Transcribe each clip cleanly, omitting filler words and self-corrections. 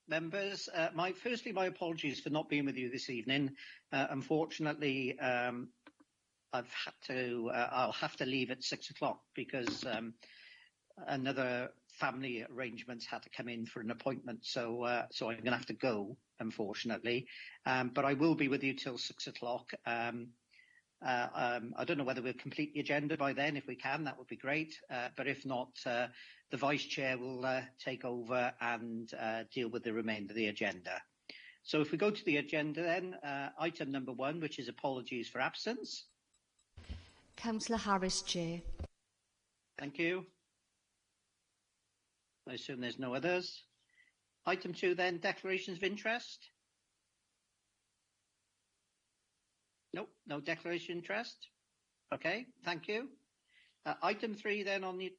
members. Firstly, my apologies for not being with you this evening. Unfortunately, I'll have to leave at 6 o'clock because another family arrangements had to come in for an appointment. So I'm going to have to go, unfortunately. But I will be with you till 6 o'clock. I don't know whether we'll complete the agenda by then. If we can, that would be great. But if not, the Vice Chair will take over and deal with the remainder of the agenda. So if we go to the agenda then, item number 1, which is apologies for absence. Councillor Harris, Chair. Thank you. I assume there's no others. Item 2 then, declarations of interest. Nope, no declaration of interest. Okay, thank you. Item 3 then on the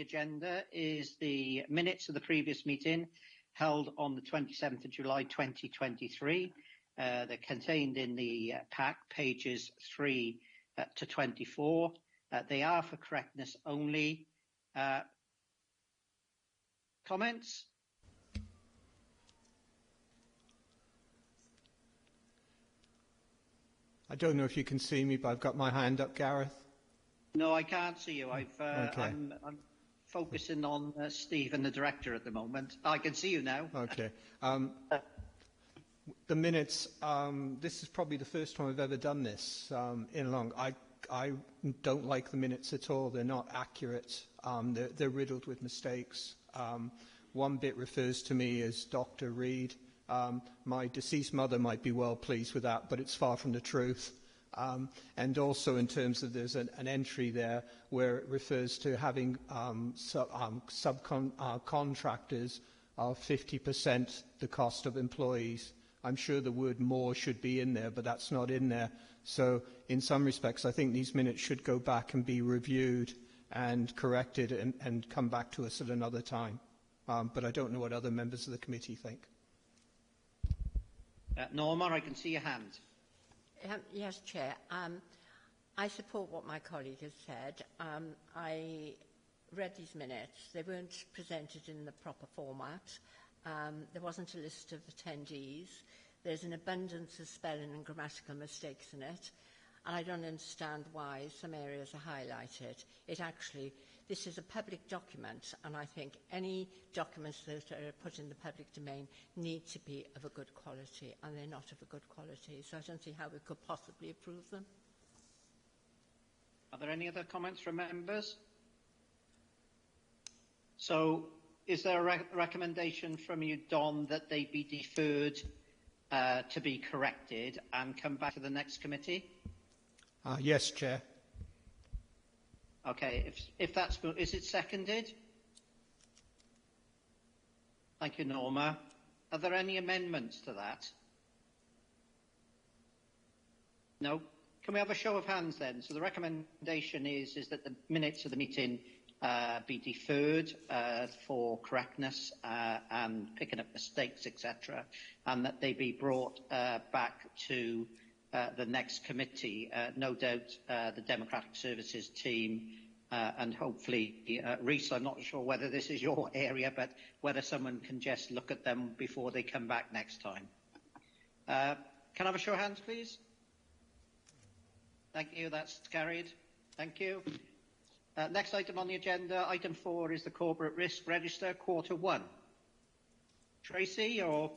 agenda is the minutes of the previous meeting held on the 27th of July 2023. They're contained in the pack, pages 3 to 24. They are for correctness only. Comments? I don't know if you can see me, but I've got my hand up, Gareth. No, I can't see you. Okay. I'm focusing on Stephen, the director, at the moment. I can see you now. Okay. The minutes. This is probably the first time I've ever done this in long. I don't like the minutes at all. They're not accurate. They're riddled with mistakes. One bit refers to me as Dr. Reed. My deceased mother might be well pleased with that, but it's far from the truth. And also in terms of there's an entry there where it refers to having subcontractors of 50% the cost of employees. I'm sure the word more should be in there, but that's not in there. So in some respects, I think these minutes should go back and be reviewed and corrected and come back to us at another time. But I don't know what other members of the committee think. Norma, I can see your hand. Yes, Chair. I support what my colleague has said. I read these minutes. They weren't presented in the proper format. There wasn't a list of attendees. There's an abundance of spelling and grammatical mistakes in it. And I don't understand why some areas are highlighted. This is a public document, and I think any documents that are put in the public domain need to be of a good quality, and they're not of a good quality. So I don't see how we could possibly approve them. Are there any other comments from members? So is there a recommendation from you, Don, that they be deferred to be corrected and come back to the next committee? Yes, Chair. Okay, if that's... Is it seconded? Thank you, Norma. Are there any amendments to that? No? Can we have a show of hands then? So the recommendation is that the minutes of the meeting be deferred for correctness and picking up mistakes, etc., and that they be brought back to the next committee. No doubt the Democratic Services team and hopefully Rhys, I'm not sure whether this is your area, but whether someone can just look at them before they come back next time. Can I have a show of hands, please? Thank you, that's carried. Thank you. Next item on the agenda, item 4, is the Corporate Risk Register, quarter 1. Tracy, or...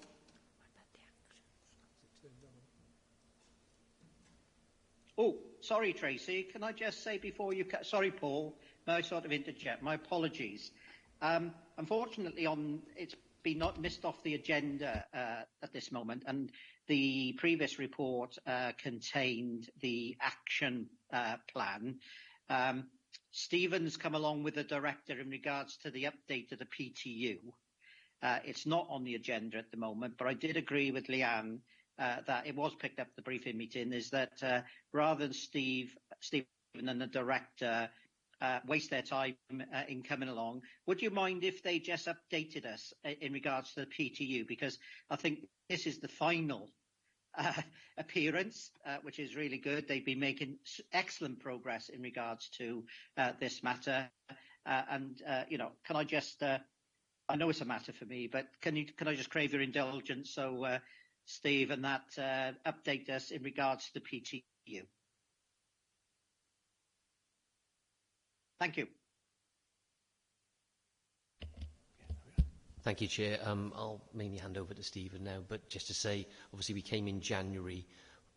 Oh, sorry, Tracy. Can I just say before you... Sorry, Paul. May I sort of interject? My apologies. Unfortunately, it's been not missed off the agenda at this moment, and the previous report contained the action plan. Stephen's come along with the director in regards to the update of the PTU. It's not on the agenda at the moment, but I did agree with Leanne that it was picked up at the briefing meeting, is that rather than Stephen and the director waste their time in coming along, would you mind if they just updated us in regards to the PTU? Because I think this is the final appearance, which is really good. They've been making excellent progress in regards to this matter. And, you know, can I just... I know it's a matter for me, but can I just crave your indulgence so Steve and that update us in regards to the PTU? Thank you. Thank you, Chair. I'll mainly hand over to Stephen now, but just to say, obviously we came in January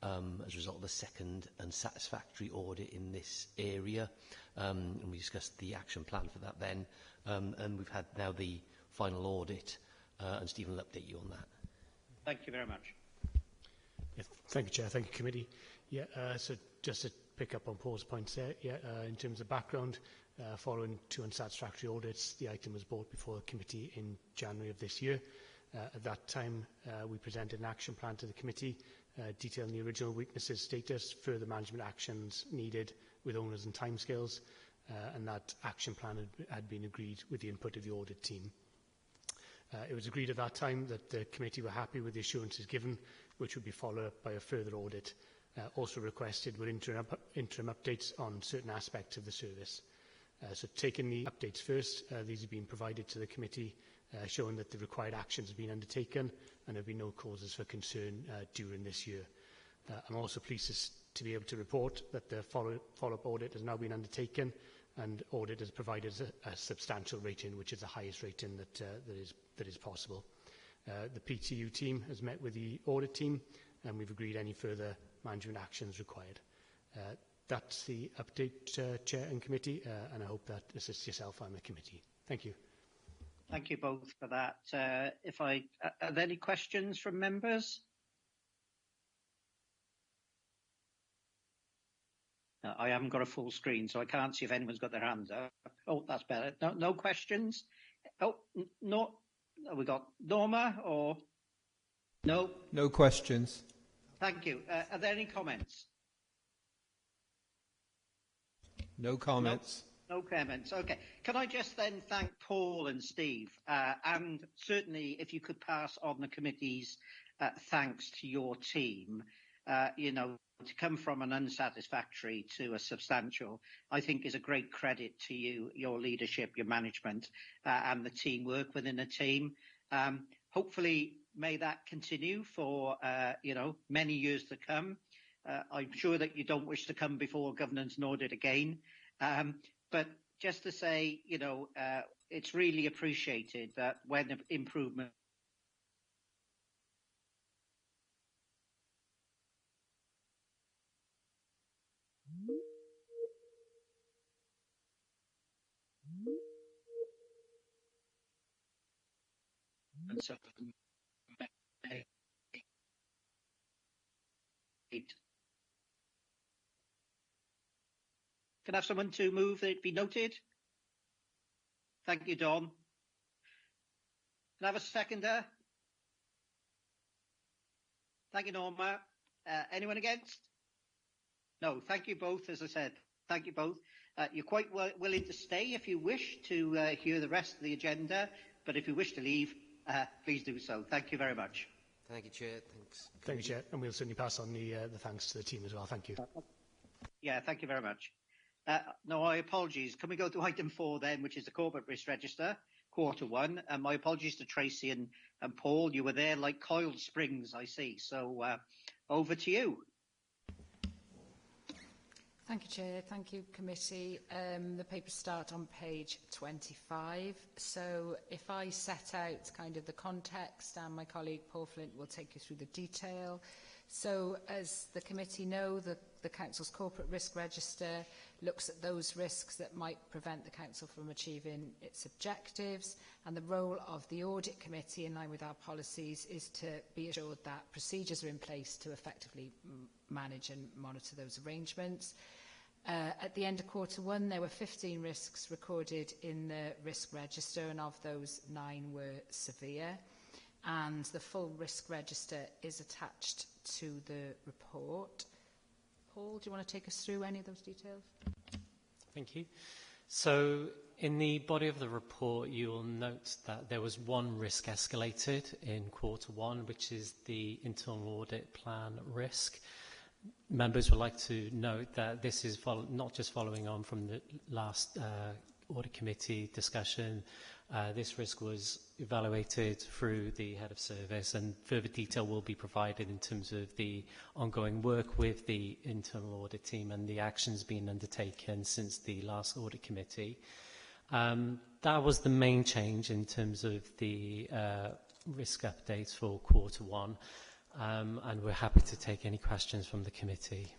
as a result of the second unsatisfactory audit in this area, and we discussed the action plan for that then, and we've had now the final audit, and Stephen will update you on that. Thank you very much. Yeah, thank you, Chair. Thank you, Committee. Yeah, so just to pick up on Paul's points there, in terms of background, following 2 unsatisfactory audits, the item was brought before the committee in January of this year. At that time, we presented an action plan to the committee detailing the original weaknesses status, further management actions needed with owners and timescales, and that action plan had been agreed with the input of the audit team. It was agreed at that time that the committee were happy with the assurances given, which would be followed up by a further audit. Also requested were interim updates on certain aspects of the service. So taking the updates first, these have been provided to the committee, showing that the required actions have been undertaken and there have been no causes for concern during this year. I'm also pleased to be able to report that the follow-up audit has now been undertaken, and audit has provided a substantial rating, which is the highest rating that is possible. The PTU team has met with the audit team, and we've agreed any further management actions required. That's the update, Chair and Committee, and I hope that assists yourself and the Committee. Thank you. Thank you both for that. Are there any questions from members? I haven't got a full screen, so I can't see if anyone's got their hands up. Oh, that's better. No questions? Oh, no. We got Norma or no? No questions. Thank you. Are there any comments? No comments. No comments. Okay. Can I just then thank Paul and Steve, and certainly if you could pass on the committee's thanks to your team. You know, to come from an unsatisfactory to a substantial, I think is a great credit to you, your leadership, your management, and the teamwork within a team. Hopefully, may that continue for, many years to come. I'm sure that you don't wish to come before governance and audit again. But just to say, it's really appreciated that when improvement and so can I have someone to move that it be noted? Thank you, Don. Can I have a seconder? Thank you, Norma. Anyone against? No, thank you both, as I said. Thank you both. You're quite willing to stay if you wish to hear the rest of the agenda, but if you wish to leave, please do so. Thank you very much. Thank you, Chair. Thanks. Thank you, Chair. And we'll certainly pass on the thanks to the team as well. Thank you. Yeah, thank you very much. No, my apologies. Can we go to item 4 then, which is the Corporate Risk Register, Q1. And my apologies to Tracy and Paul. You were there like coiled springs, I see. So over to you. Thank you, Chair. Thank you, Committee. The papers start on page 25. So if I set out kind of the context, and my colleague Paul Flint will take you through the detail. So as the committee know, the Council's Corporate Risk Register looks at those risks that might prevent the Council from achieving its objectives, and the role of the Audit Committee, in line with our policies, is to be assured that procedures are in place to effectively manage and monitor those arrangements. At the end of Q1, there were 15 risks recorded in the risk register, and of those, 9 were severe. And the full risk register is attached to the report. Paul, do you want to take us through any of those details? Thank you. So in the body of the report, you will note that there was one risk escalated in Q1, which is the internal audit plan risk. Members would like to note that this is not just following on from the last audit committee discussion, This risk was evaluated through the head of service, and further detail will be provided in terms of the ongoing work with the internal audit team and the actions being undertaken since the last audit committee. That was the main change in terms of the risk updates for Q1, and we're happy to take any questions from the committee.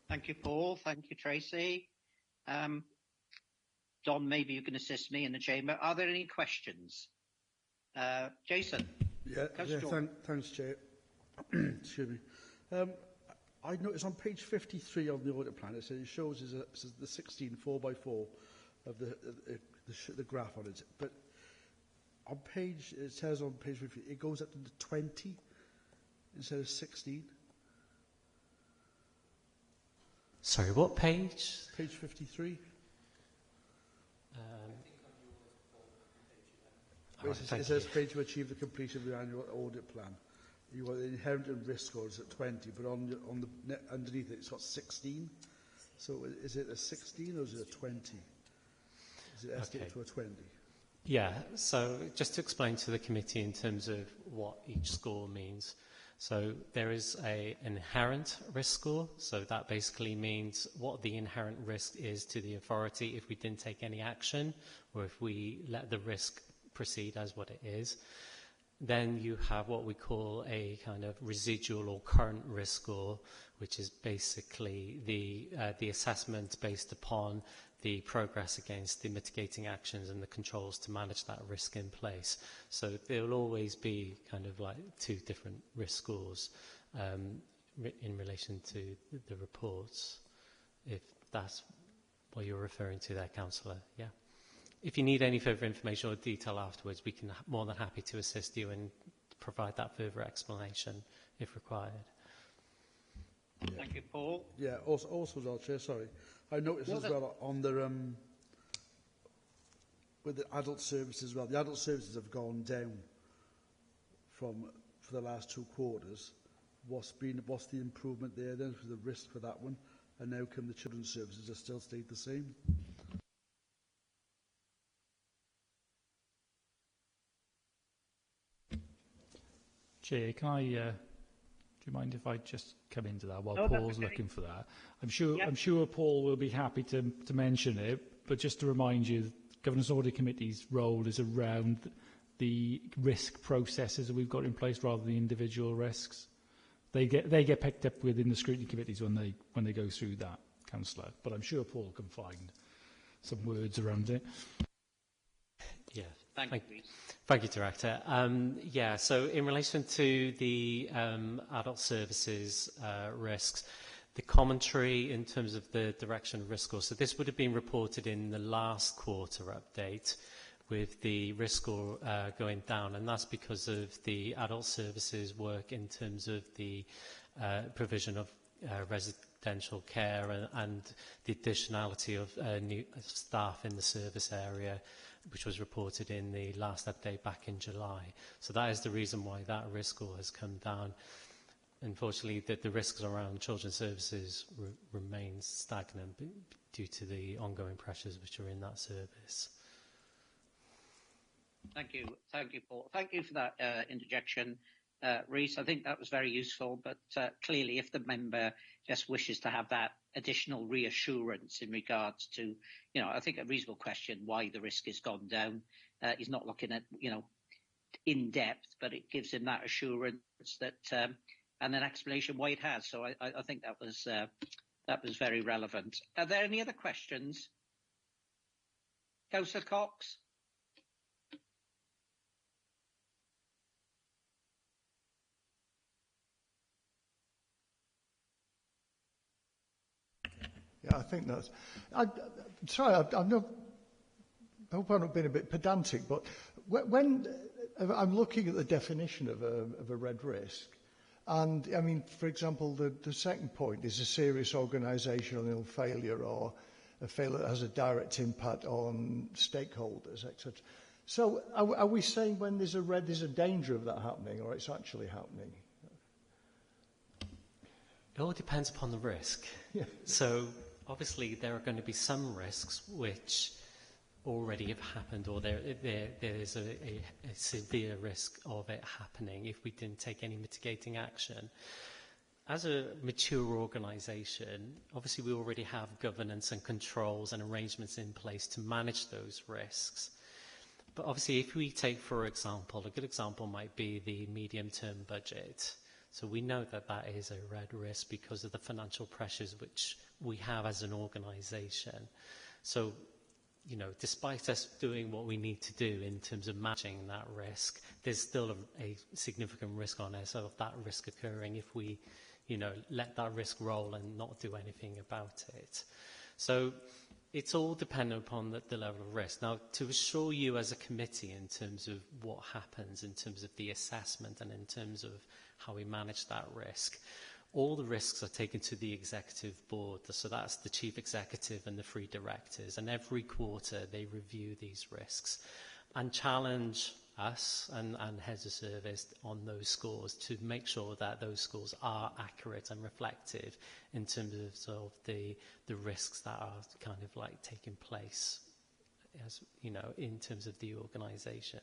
Thank you, Paul. Thank you, Tracy. Don, maybe you can assist me in the chamber. Are there any questions? Jason? Thanks, Chair. Excuse me. I noticed on page 53 of the audit plan, it shows the 16 4x4 of the graph on it. But on page, it says on page 50, it goes up to the 20 instead of 16. Sorry, what page? Page 53. It says fail to achieve the completion of the annual audit plan. You want the inherent and risk scores at 20, but on the underneath it, it's got 16. So is it a 16 or is it a 20? Is it estimated to a 20? Yeah, so just to explain to the committee in terms of what each score means. So there is an inherent risk score. So that basically means what the inherent risk is to the authority if we didn't take any action or if we let the risk proceed as what it is. Then you have what we call a kind of residual or current risk score, which is basically the assessment based upon the progress against the mitigating actions and the controls to manage that risk in place. So there will always be kind of like two different risk scores in relation to the reports, if that's what you're referring to there, Councillor. Yeah. If you need any further information or detail afterwards, we can more than happy to assist you and provide that further explanation if required. Yeah. Thank you, Paul. Yeah, also, Chair, sorry. I noticed as well on the with the adult services as well. The adult services have gone down for the last 2 quarters. What's the improvement there then for the risk for that one? And now come the children's services have still stayed the same? Chair, can I? Do you mind if I just come into that while Paul's looking for that? I'm sure Paul will be happy to mention it, but just to remind you, the Governance Audit Committee's role is around the risk processes that we've got in place rather than the individual risks. They get picked up within the scrutiny committees when they go through that, Councillor. But I'm sure Paul can find some words around it. Yeah. Thank you, Director. Yeah, so in relation to the adult services risks, the commentary in terms of the direction of risk score, so this would have been reported in the last quarter update with the risk score going down, and that's because of the adult services work in terms of the provision of residential care and the additionality of new staff in the service area, which was reported in the last update back in July. So that is the reason why that risk score has come down. Unfortunately, the risks around children's services remain stagnant due to the ongoing pressures which are in that service. Thank you, Paul. Thank you for that interjection, Rhys. I think that was very useful, but clearly if the member just wishes to have that additional reassurance in regards to, I think a reasonable question why the risk has gone down. He's not looking at, in depth, but it gives him that assurance that, and an explanation why it has. So I think that was very relevant. Are there any other questions? Councillor Cox? Yeah, I think that's. Sorry, I'm not. I hope I'm not being a bit pedantic, but when I'm looking at the definition of a red risk, and I mean, for example, the second point is a serious organisational failure or a failure that has a direct impact on stakeholders, etc. So, are we saying when there's a red, there's a danger of that happening, or it's actually happening? It all depends upon the risk. Yeah. So obviously there are going to be some risks which already have happened, or there is a severe risk of it happening if we didn't take any mitigating action. As a mature organisation, obviously we already have governance and controls and arrangements in place to manage those risks. But obviously if we take, for example, a good example might be the medium-term budget. So we know that that is a red risk because of the financial pressures which we have as an organisation. So, you know, despite us doing what we need to do in terms of managing that risk, there's still a significant risk on us of that risk occurring if we, you know, let that risk roll and not do anything about it. So it's all dependent upon the level of risk. Now, to assure you as a committee in terms of what happens, in terms of the assessment and in terms of how we manage that risk, all the risks are taken to the executive board. So that's the chief executive and the 3 directors. And every quarter they review these risks and challenge us and heads of service on those scores to make sure that those scores are accurate and reflective in terms of the risks that are kind of like taking place, as you know, in terms of the organisation.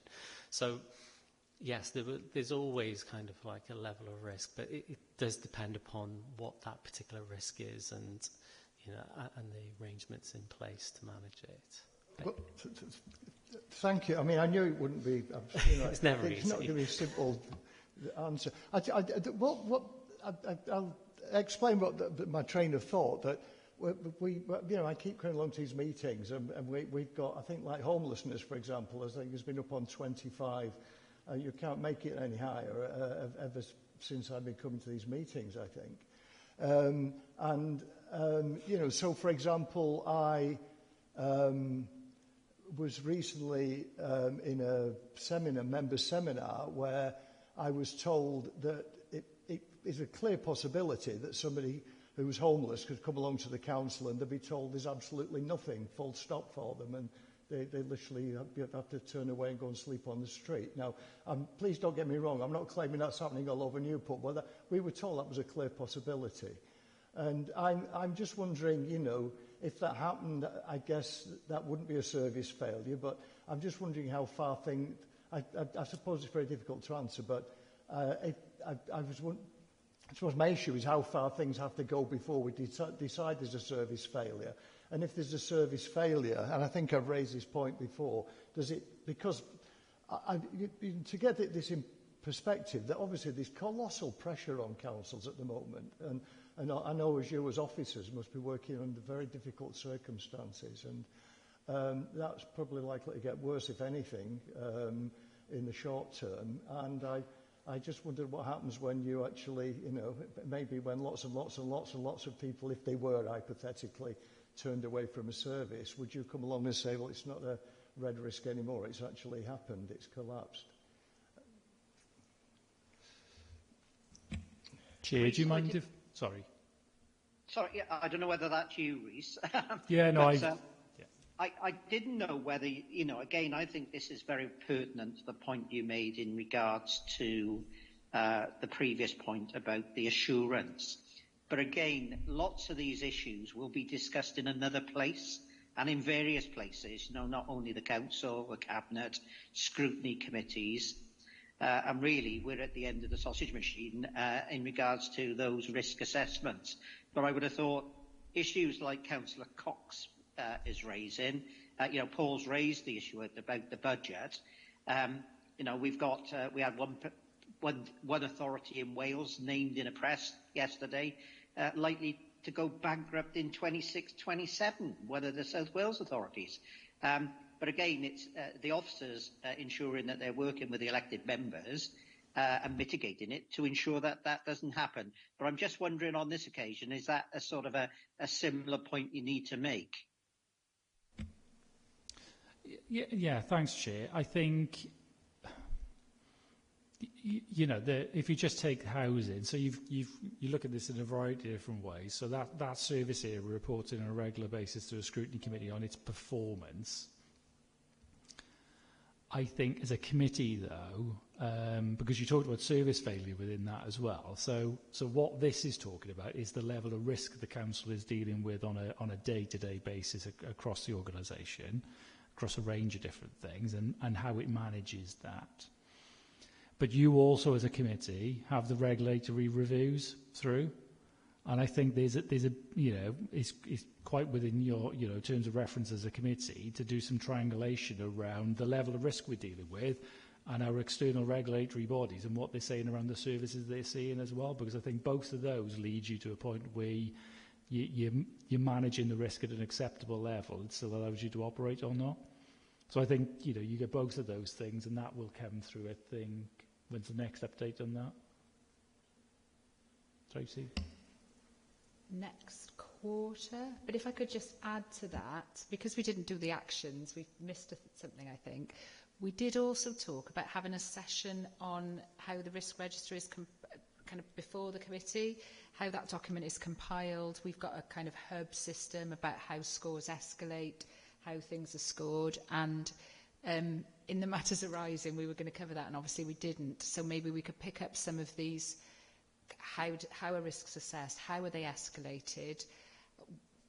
So yes, there's always kind of like a level of risk, but it does depend upon what that particular risk is and, you know, and the arrangements in place to manage it. Well, thank you. I mean, I knew it wouldn't be. You know, it's never easy. It's not going to be a simple answer. I'll explain what my train of thought. That we you know, I keep going along to these meetings, and we've got, I think, like homelessness, for example, I think has been up on 25. You can't make it any higher ever since I've been coming to these meetings, I think. You know, so for example, I was recently in a seminar, members seminar, where I was told that it is a clear possibility that somebody who was homeless could come along to the council and they'd be told there's absolutely nothing, full stop for them, and they literally have to turn away and go and sleep on the street. Now, please don't get me wrong, I'm not claiming that's happening all over Newport, but we were told that was a clear possibility. And I'm just wondering, you know, if that happened, I guess that wouldn't be a service failure, but I'm just wondering how far things... I suppose it's very difficult to answer, but I suppose my issue is how far things have to go before we decide there's a service failure. And if there's a service failure, and I think I've raised this point before, does it... Because to get this in perspective, that obviously there's colossal pressure on councils at the moment, and I know as you as officers must be working under very difficult circumstances, and that's probably likely to get worse, if anything, in the short term. And I just wondered what happens when you actually, you know, maybe when lots and lots and lots and lots of people, if they were hypothetically turned away from a service, would you come along and say, well, it's not a red risk anymore, it's actually happened, it's collapsed? Chair, do you mind if... Sorry. Sorry, yeah, I don't know whether that's you, Rhys. Yeah, no, but, I didn't know whether, you know, again, I think this is very pertinent to the point you made in regards to the previous point about the assurance. But again, lots of these issues will be discussed in another place and in various places, you know, not only the council, the cabinet, scrutiny committees. And really, we're at the end of the sausage machine in regards to those risk assessments. But I would have thought issues like Councillor Cox is raising, you know, Paul's raised the issue about the budget. You know, we had one authority in Wales named in a press yesterday, likely to go bankrupt in 26-27, one of the South Wales authorities. But again, it's the officers ensuring that they're working with the elected members and mitigating it to ensure that that doesn't happen. But I'm just wondering on this occasion, is that a sort of a similar point you need to make? Yeah, thanks, Chair. I think, you know, if you just take housing, so you look at this in a variety of different ways. So that service area reports on a regular basis to a scrutiny committee on its performance. I think as a committee, though, because you talked about service failure within that as well. So what this is talking about is the level of risk the council is dealing with on a day-to-day basis across the organisation. across a range of different things and how it manages that. But you also, as a committee, have the regulatory reviews through. And I think there's a you know, it's quite within your, you know, terms of reference as a committee to do some triangulation around the level of risk we're dealing with and our external regulatory bodies and what they're saying around the services they're seeing as well, because I think both of those lead you to a point where you're managing the risk at an acceptable level. It still allows you to operate or not. So I think, you know, you get both of those things, and that will come through, I think. When's the next update on that? Tracy? Next quarter. But if I could just add to that, because we didn't do the actions, we missed something, I think. We did also talk about having a session on how the risk register is kind of before the committee, how that document is compiled. We've got a kind of hub system about how scores escalate, how things are scored, and in the matters arising, we were going to cover that, and obviously we didn't. So maybe we could pick up some of these. How are risks assessed? How are they escalated?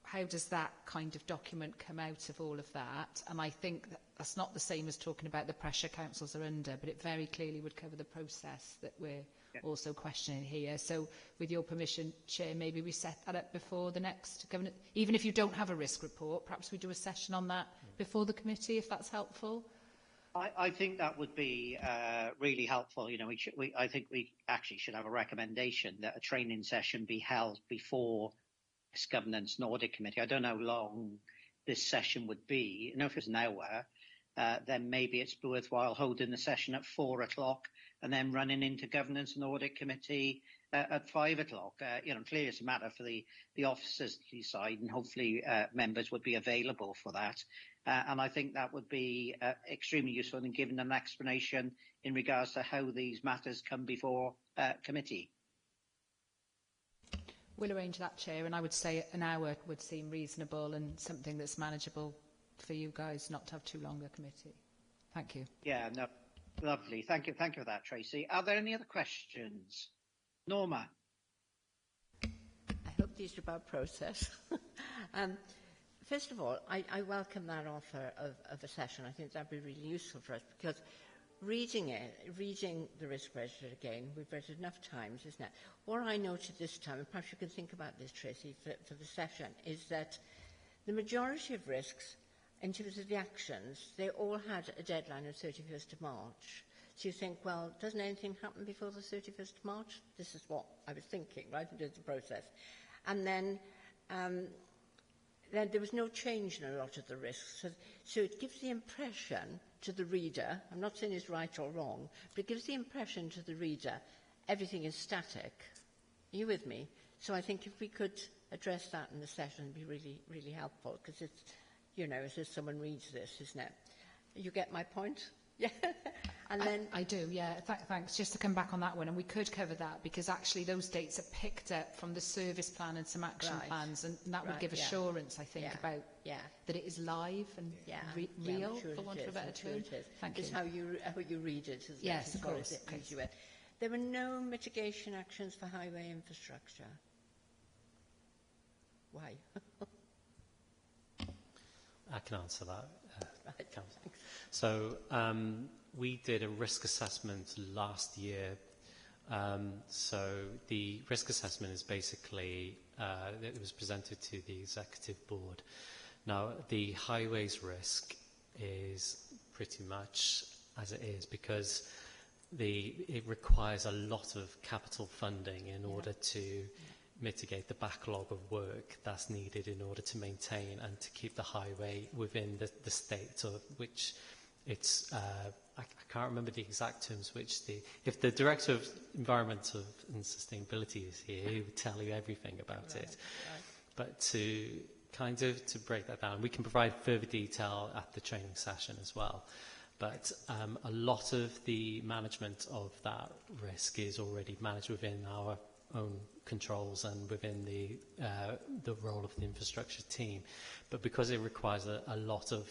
How does that kind of document come out of all of that? And I think that's not the same as talking about the pressure councils are under, but it very clearly would cover the process that we're also questioning here. So with your permission, Chair, maybe we set that up before the next government. Even if you don't have a risk report, perhaps we do a session on that before the committee, if that's helpful. I think that would be really helpful. You know, I think we actually should have a recommendation that a training session be held before this Governance and Audit Committee. I don't know how long this session would be. You know, if it's an hour, then maybe it's worthwhile holding the session at 4 o'clock and then running into Governance and Audit Committee at 5 o'clock. You know, clearly it's a matter for the officers to decide, and hopefully members would be available for that. And I think that would be extremely useful in giving an explanation in regards to how these matters come before committee. We'll arrange that, Chair, and I would say an hour would seem reasonable and something that's manageable for you guys, not to have too long a committee. Thank you. Yeah, no, lovely. Thank you for that, Tracy. Are there any other questions? Norma. I hope these are about process. First of all, I welcome that offer of a session. I think that would be really useful for us, because reading the risk register again, we've read it enough times, isn't it? What I noted this time, and perhaps you can think about this, Tracy, for the session, is that the majority of risks, in terms of the actions, they all had a deadline of 31st of March. So you think, well, doesn't anything happen before the 31st of March? This is what I was thinking, right, in the process. And then there was no change in a lot of the risks. So it gives the impression to the reader, I'm not saying it's right or wrong, but it gives the impression to the reader everything is static. Are you with me? So I think if we could address that in the session, it would be really, really helpful, because it's, you know, as if someone reads this, isn't it? You get my point? Yeah. And then I do, yeah. Thanks. Just to come back on that one, and we could cover that, because actually those dates are picked up from the service plan and some action plans, and that would give assurance, I think, about that it is live and real, for want of a better term. Thank you. It's how you read it, isn't it? Yes, of course. There were no mitigation actions for highway infrastructure. Why? I can answer that. So we did a risk assessment last year. So the risk assessment is basically, it was presented to the executive board. Now, the highways risk is pretty much as it is, because it requires a lot of capital funding in order to mitigate the backlog of work that's needed in order to maintain and to keep the highway within the state of which it's, I can't remember the exact terms, if the Director of Environment and Sustainability is here, he would tell you everything about it. But to break that down, we can provide further detail at the training session as well. But a lot of the management of that risk is already managed within our own controls and within the role of the infrastructure team. But because it requires a lot of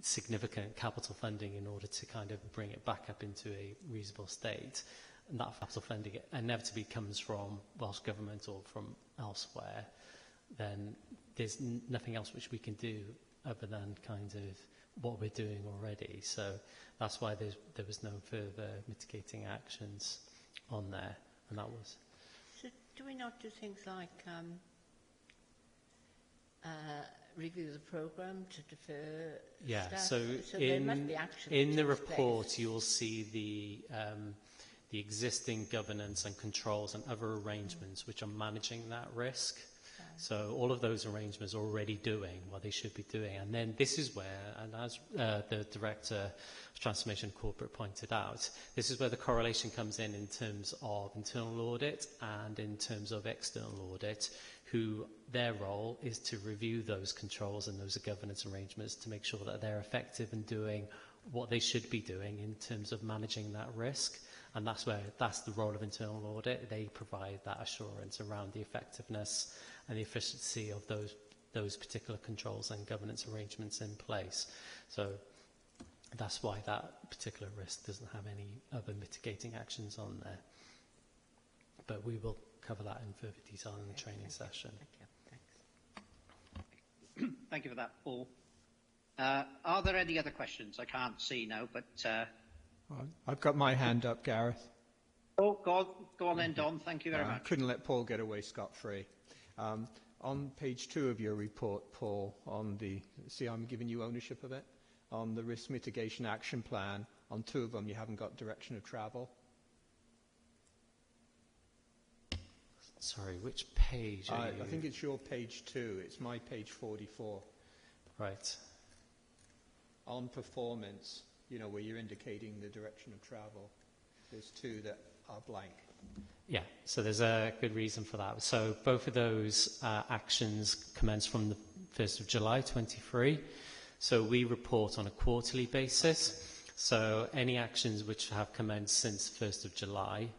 significant capital funding in order to kind of bring it back up into a reasonable state, and that capital funding inevitably comes from Welsh Government or from elsewhere, then there's nothing else which we can do other than kind of what we're doing already. So that's why there was no further mitigating actions on there, and that was. So do we not do things like review the programme to defer stuff? So there must be action in the report place. you'll see the existing governance and controls and other arrangements which are managing that risk. So all of those arrangements are already doing what they should be doing. And then this is where, and as the Director of Transformation Corporate pointed out, this is where the correlation comes in terms of internal audit and in terms of external audit, who their role is to review those controls and those governance arrangements to make sure that they're effective in doing what they should be doing in terms of managing that risk. And that's the role of internal audit. They provide that assurance around the effectiveness and the efficiency of those particular controls and governance arrangements in place. So that's why that particular risk doesn't have any other mitigating actions on there. But we will cover that in further detail in the training session. Thanks. Thank you for that, Paul. Are there any other questions? I can't see now, but... I've got my hand up, Gareth. Oh, go on then, Don. Thank you very much. Couldn't let Paul get away scot-free. On page 2 of your report, Paul, see, I'm giving you ownership of it, on the risk mitigation action plan, on 2 of them you haven't got direction of travel. Sorry, which page are you? I think it's your page 2. It's my page 44. Right. On performance, where you're indicating the direction of travel, there's 2 that are blank. Yeah, so there's a good reason for that. So both of those actions commence from the 1st of July 23. So we report on a quarterly basis. So any actions which have commenced since 1st of July,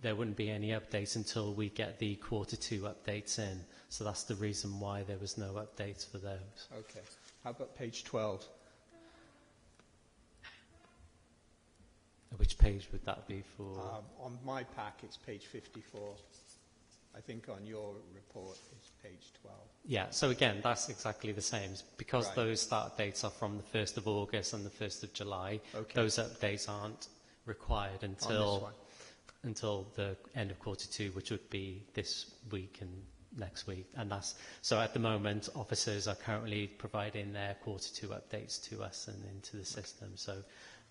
there wouldn't be any updates until we get the Q2 updates in. So that's the reason why there was no updates for those. Okay. How about page 12? Which page would that be for? On my pack, it's page 54. I think on your report, it's page 12. Yeah, so again, that's exactly the same. Because Right. those start dates are from the 1st of August and the 1st of July, Okay. those updates aren't required until the end of Q2, which would be this week and next week. And so at the moment, officers are currently providing their Q2 updates to us and into the system. So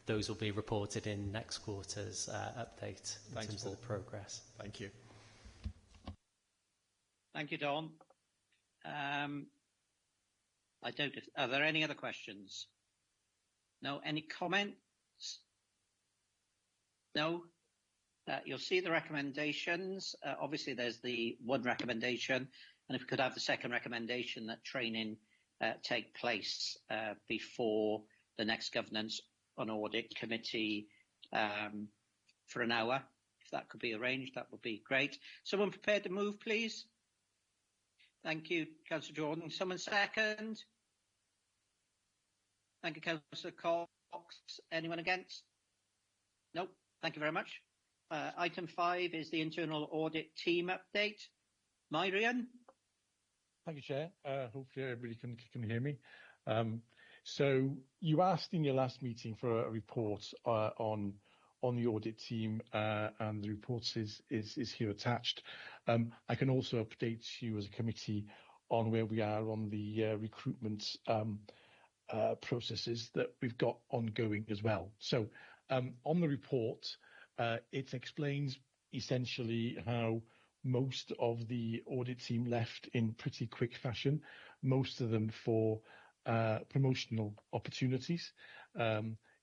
those will be reported in next quarter's update in terms of the progress. Thank you. Thank you, Don. Are there any other questions? No. Any comments? No. You'll see the recommendations. Obviously, there's the one recommendation, and if we could have the second recommendation that training take place before the next governance on audit committee for an hour. If that could be arranged, that would be great. Someone prepared to move, please? Thank you, Councillor Jordan. Someone second? Thank you, Councillor Cox. Anyone against? No. Thank you very much. Item 5 is the internal audit team update. Myrian? Thank you, Chair. Hopefully everybody can hear me. So you asked in your last meeting for a report on the audit team, and the report is here attached. I can also update you as a committee on where we are on the recruitment processes that we've got ongoing as well. So on the report, it explains essentially how most of the audit team left in pretty quick fashion, most of them for promotional opportunities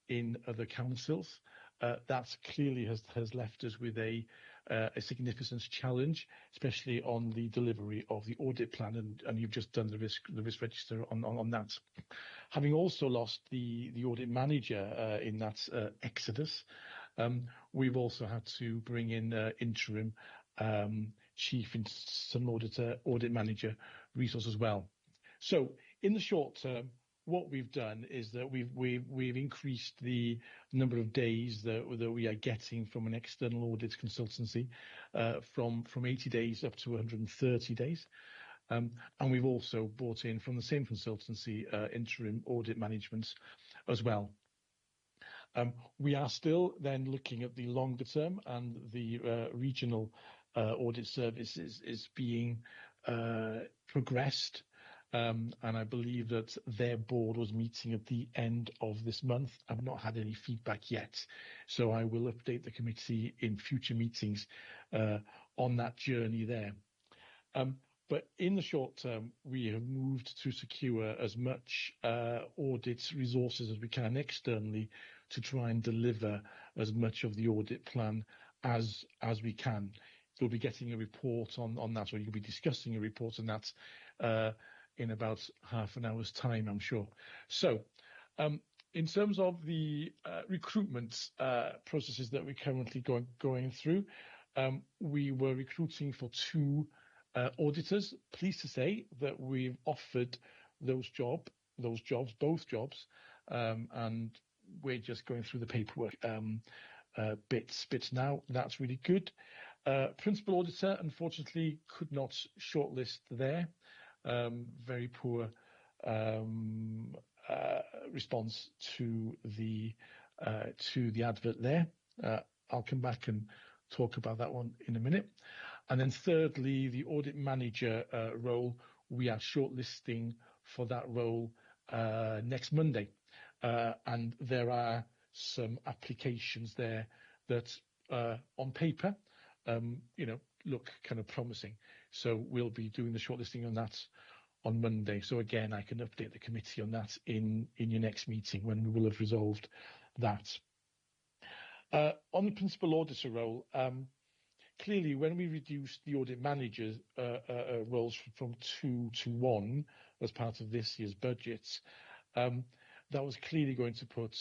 in other councils. That clearly has left us with a significant challenge, especially on the delivery of the audit plan, and you've just done the risk register on that. Having also lost the audit manager in that exodus, we've also had to bring in interim chief internal auditor, audit manager resource as well. So in the short term, what we've done is that we've increased the number of days that we are getting from an external audit consultancy from 80 days up to 130 days. And we've also brought in from the same consultancy interim audit management as well. We are still then looking at the longer term, and the regional audit service is being progressed. And I believe that their board was meeting at the end of this month. I've not had any feedback yet, so I will update the committee in future meetings on that journey there. But in the short term, we have moved to secure as much audit resources as we can externally to try and deliver as much of the audit plan as we can. You'll be getting a report on that, or you'll be discussing a report on that in about half an hour's time, I'm sure. So, in terms of the recruitment processes that we're currently going through, we were recruiting for 2 auditors. Pleased to say that we've offered both jobs, and we're just going through the paperwork bits now. That's really good. Principal auditor, unfortunately, could not shortlist there. Very poor response to the advert there. I'll come back and talk about that one in a minute. And then thirdly, the audit manager role, we are shortlisting for that role next Monday. And there are some applications there that on paper, look kind of promising. So we'll be doing the shortlisting on that on Monday. So again, I can update the committee on that in your next meeting when we will have resolved that. On the principal auditor role, clearly when we reduced the audit manager's roles from 2 to 1 as part of this year's budget, that was clearly going to put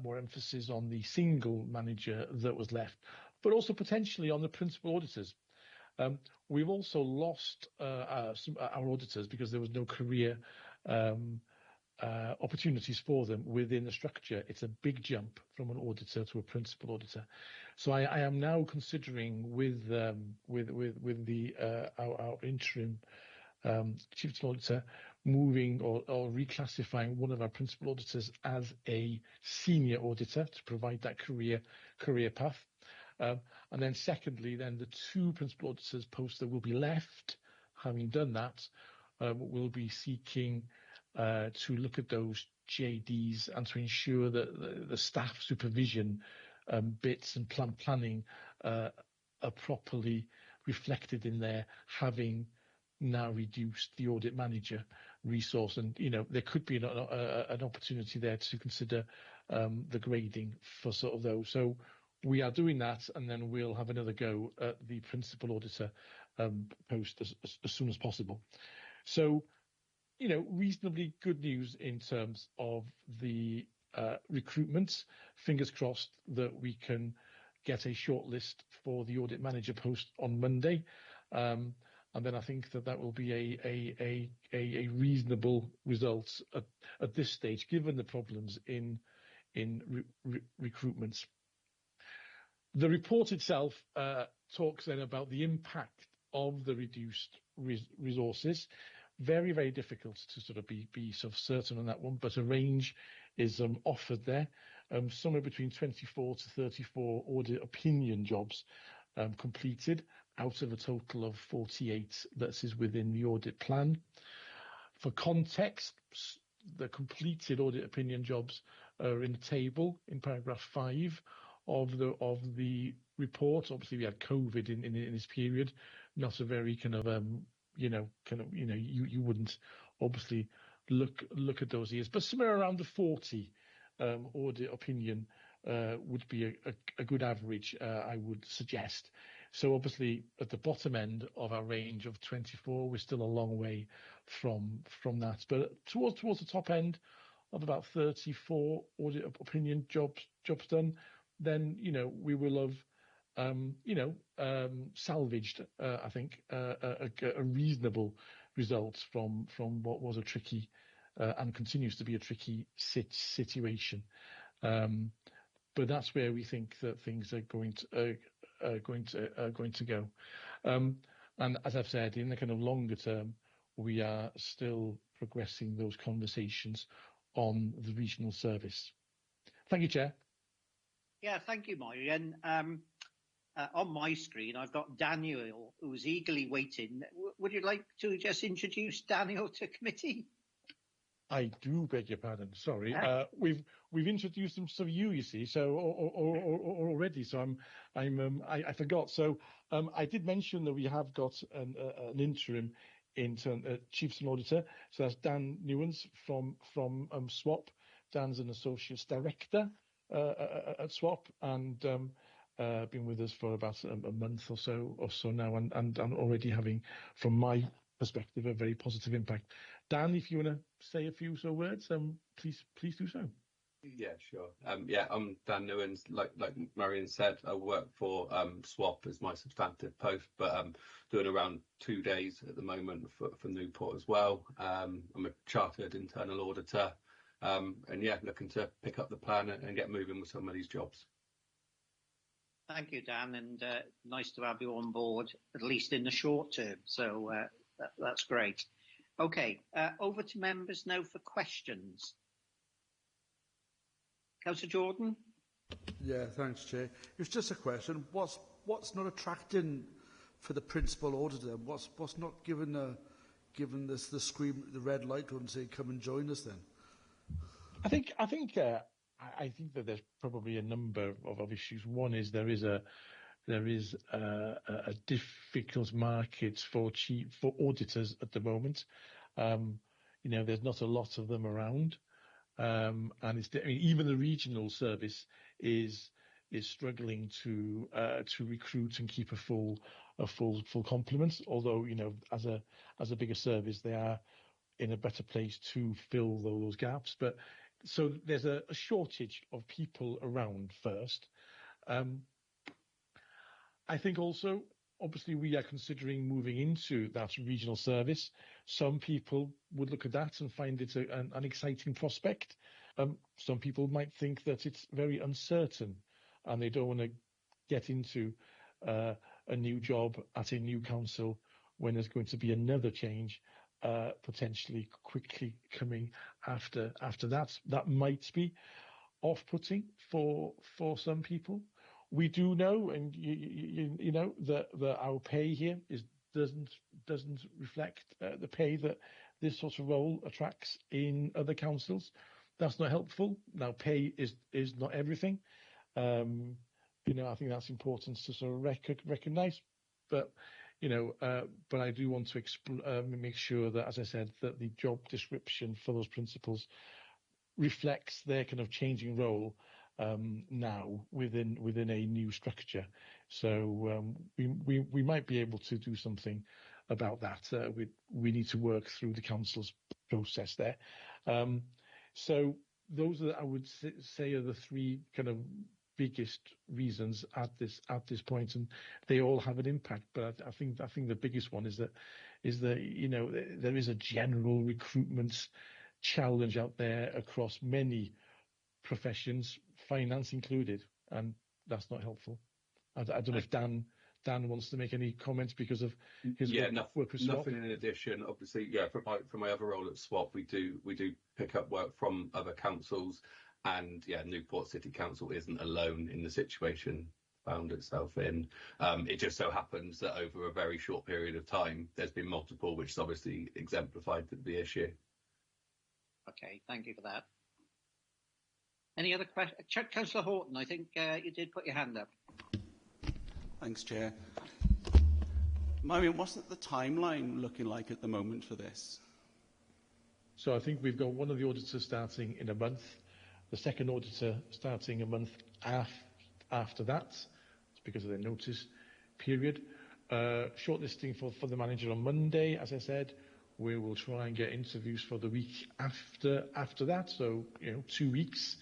more emphasis on the single manager that was left, but also potentially on the principal auditors. We've also lost our auditors because there was no career opportunities for them within the structure. It's a big jump from an auditor to a principal auditor. So I am now considering with our interim chief auditor moving or reclassifying one of our principal auditors as a senior auditor to provide that career path. And then secondly, then the 2 principal auditors posts that will be left, having done that, will be seeking to look at those JDs and to ensure that the staff supervision bits and planning are properly reflected in there, having now reduced the audit manager resource. And, there could be an opportunity there to consider the grading for sort of those. So we are doing that, and then we'll have another go at the principal auditor post as soon as possible. So, reasonably good news in terms of the recruitment. Fingers crossed that we can get a shortlist for the audit manager post on Monday. And then I think that will be a reasonable result at this stage, given the problems in recruitment. The report itself talks then about the impact of the reduced resources. Very, very difficult to sort of be sort of certain on that one, but a range is offered there. Somewhere between 24 to 34 audit opinion jobs completed out of a total of 48 that is within the audit plan. For context, the completed audit opinion jobs are in the table in paragraph 5 of the report. Obviously, we had COVID in this period, not a very kind of you wouldn't obviously look at those years, but somewhere around the 40 audit opinion would be a good average, I would suggest. So obviously at the bottom end of our range of 24, we're still a long way from that, but towards the top end of about 34 audit opinion jobs done, then we will have salvaged, I think, a reasonable result from what was a tricky and continues to be a tricky situation. But that's where we think that things are going to go. And as I've said, in the kind of longer term, we are still progressing those conversations on the regional service. Thank you, Chair. Yeah, thank you, Marion. On my screen, I've got Daniel, who's eagerly waiting. Would you like to just introduce Daniel to committee? I do beg your pardon. Sorry, we've introduced him to you see, so already. So I forgot. So I did mention that we have got an interim chiefs and auditor. So that's Dan Newens from SWAP. Dan's an associate director at SWAP and been with us for about a month or so now, and already having, from my perspective, a very positive impact. Dan, if you want to say a few words, please do so. Yeah, sure. I'm Dan Newens. Like Marion said, I work for SWAP as my substantive post, but I'm doing around 2 days at the moment for Newport as well. I'm a chartered internal auditor, and looking to pick up the plan and get moving with some of these jobs. Thank you, Dan, and nice to have you on board, at least in the short term. So that's great. Okay, over to members now for questions. Councillor Jordan? Yeah, thanks, Chair. It was just a question. What's not attracting for the principal auditor? What's not given this the red light and say, come and join us then? I think that there's probably a number of issues. One is there is a difficult market for auditors at the moment. There's not a lot of them around, and even the regional service is struggling to recruit and keep a full complement. Although as a bigger service, they are in a better place to fill those gaps. But so there's a shortage of people around first. I think also, obviously, we are considering moving into that regional service. Some people would look at that and find it an exciting prospect. Some people might think that it's very uncertain and they don't want to get into a new job at a new council when there's going to be another change potentially quickly coming after that. That might be off-putting for some people. We do know, and you know that our pay here doesn't reflect the pay that this sort of role attracts in other councils. That's not helpful. Now, pay is not everything. I think that's important to sort of recognise. But but I do want to make sure that, as I said, that the job description for those principals reflects their kind of changing role now within a new structure. So we might be able to do something about that. We need to work through the council's process there. So those are, I would say, are the three kind of biggest reasons at this point, and they all have an impact. But I think the biggest one is that there is a general recruitment challenge out there across many professions, finance included, and that's not helpful. I don't know if Dan wants to make any comments because of his work with SWAP. Nothing in addition. Obviously, for my other role at SWAP, we do pick up work from other councils, and Newport City Council isn't alone in the situation found itself in. It just so happens that over a very short period of time, there's been multiple, which has obviously exemplified the issue. Okay, thank you for that. Any other questions? Councillor Horton, I think you did put your hand up. Thanks, Chair. Marion, what's the timeline looking like at the moment for this? So I think we've got one of the auditors starting in a month, the second auditor starting a month after that. It's because of their notice period. Shortlisting for the manager on Monday, as I said. We will try and get interviews for the week after that. So 2 weeks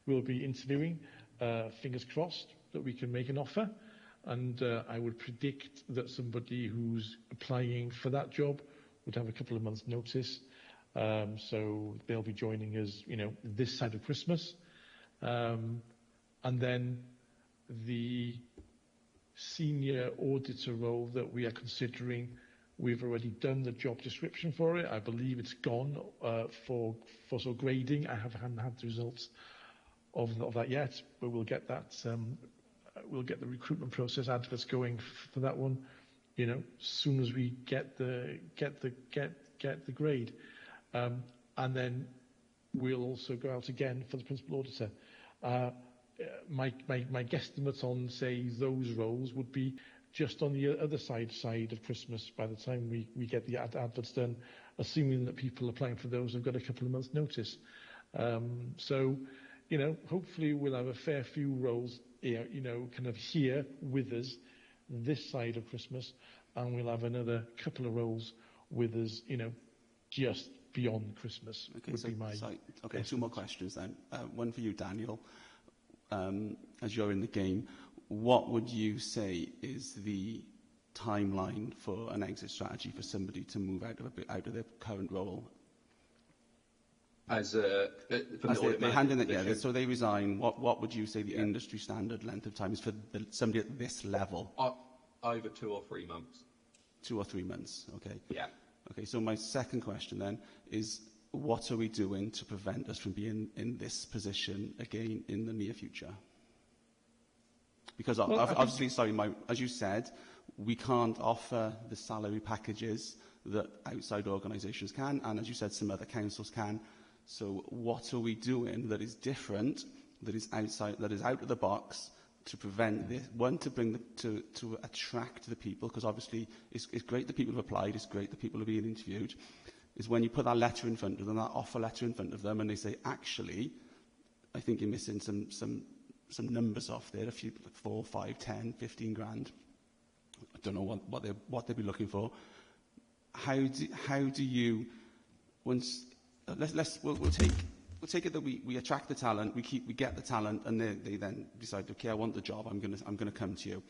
we'll be interviewing. Fingers crossed that we can make an offer. And I would predict that somebody who's applying for that job would have a couple of months' notice. So they'll be joining us, this side of Christmas. And then the senior auditor role that we are considering We've already done the job description for it. I believe it's gone for sort of grading. I haven't had the results of that yet, but we'll get that. We'll get the recruitment process adverts going for that one. You know, as soon as we get the grade, and then we'll also go out again for the principal auditor. My guesstimate on, say, those roles would be just on the other side of Christmas by the time we get the adverts done, assuming that people applying for those have got a couple of months' notice. So, you know, hopefully we'll have a fair few roles, you know, kind of here with us this side of Christmas, and we'll have another couple of roles with us, you know, just beyond Christmas. Okay, would be my okay, two more questions then. One for you, Daniel. As you're in the game, what would you say is the timeline for an exit strategy for somebody to move out of their current role? As they hand in the so they resign. What would you say the industry standard length of time is for somebody at this level? Either 2 or 3 months. 2 or 3 months. Okay. Yeah. Okay. So my second question then is, what are we doing to prevent us from being in this position again in the near future? Because obviously, as you said, we can't offer the salary packages that outside organisations can, and as you said, some other councils can. So what are we doing that is different, that is outside, that is out of the box, to prevent this? One, to attract the people, because obviously it's great that people have applied, it's great that people are being interviewed. Is when you put that letter in front of them, that offer letter in front of them, and they say, actually, I think you're missing some numbers off there, a few, 4, 5, 10, 15 grand. I don't know what they'd be looking for. How do you, once we'll take it that we attract the talent, we get the talent, and they then decide, okay, I want the job, I'm gonna come to you.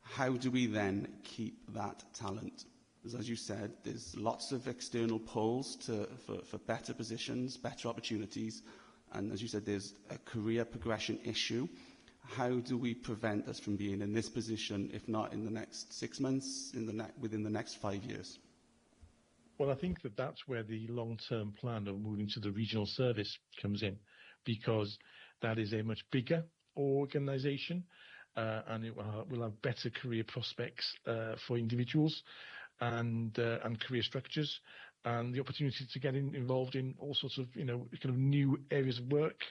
How do we then keep that talent? Because as you said, there's lots of external pulls for better positions, better opportunities, and as you said, there's a career progression issue. How do we prevent us from being in this position, if not in the next 6 months, within the next 5 years? Well, I think that's where the long-term plan of moving to the regional service comes in, because that is a much bigger organisation, and it will have better career prospects for individuals and career structures, and the opportunity to get involved in all sorts of, you know, kind of new areas of work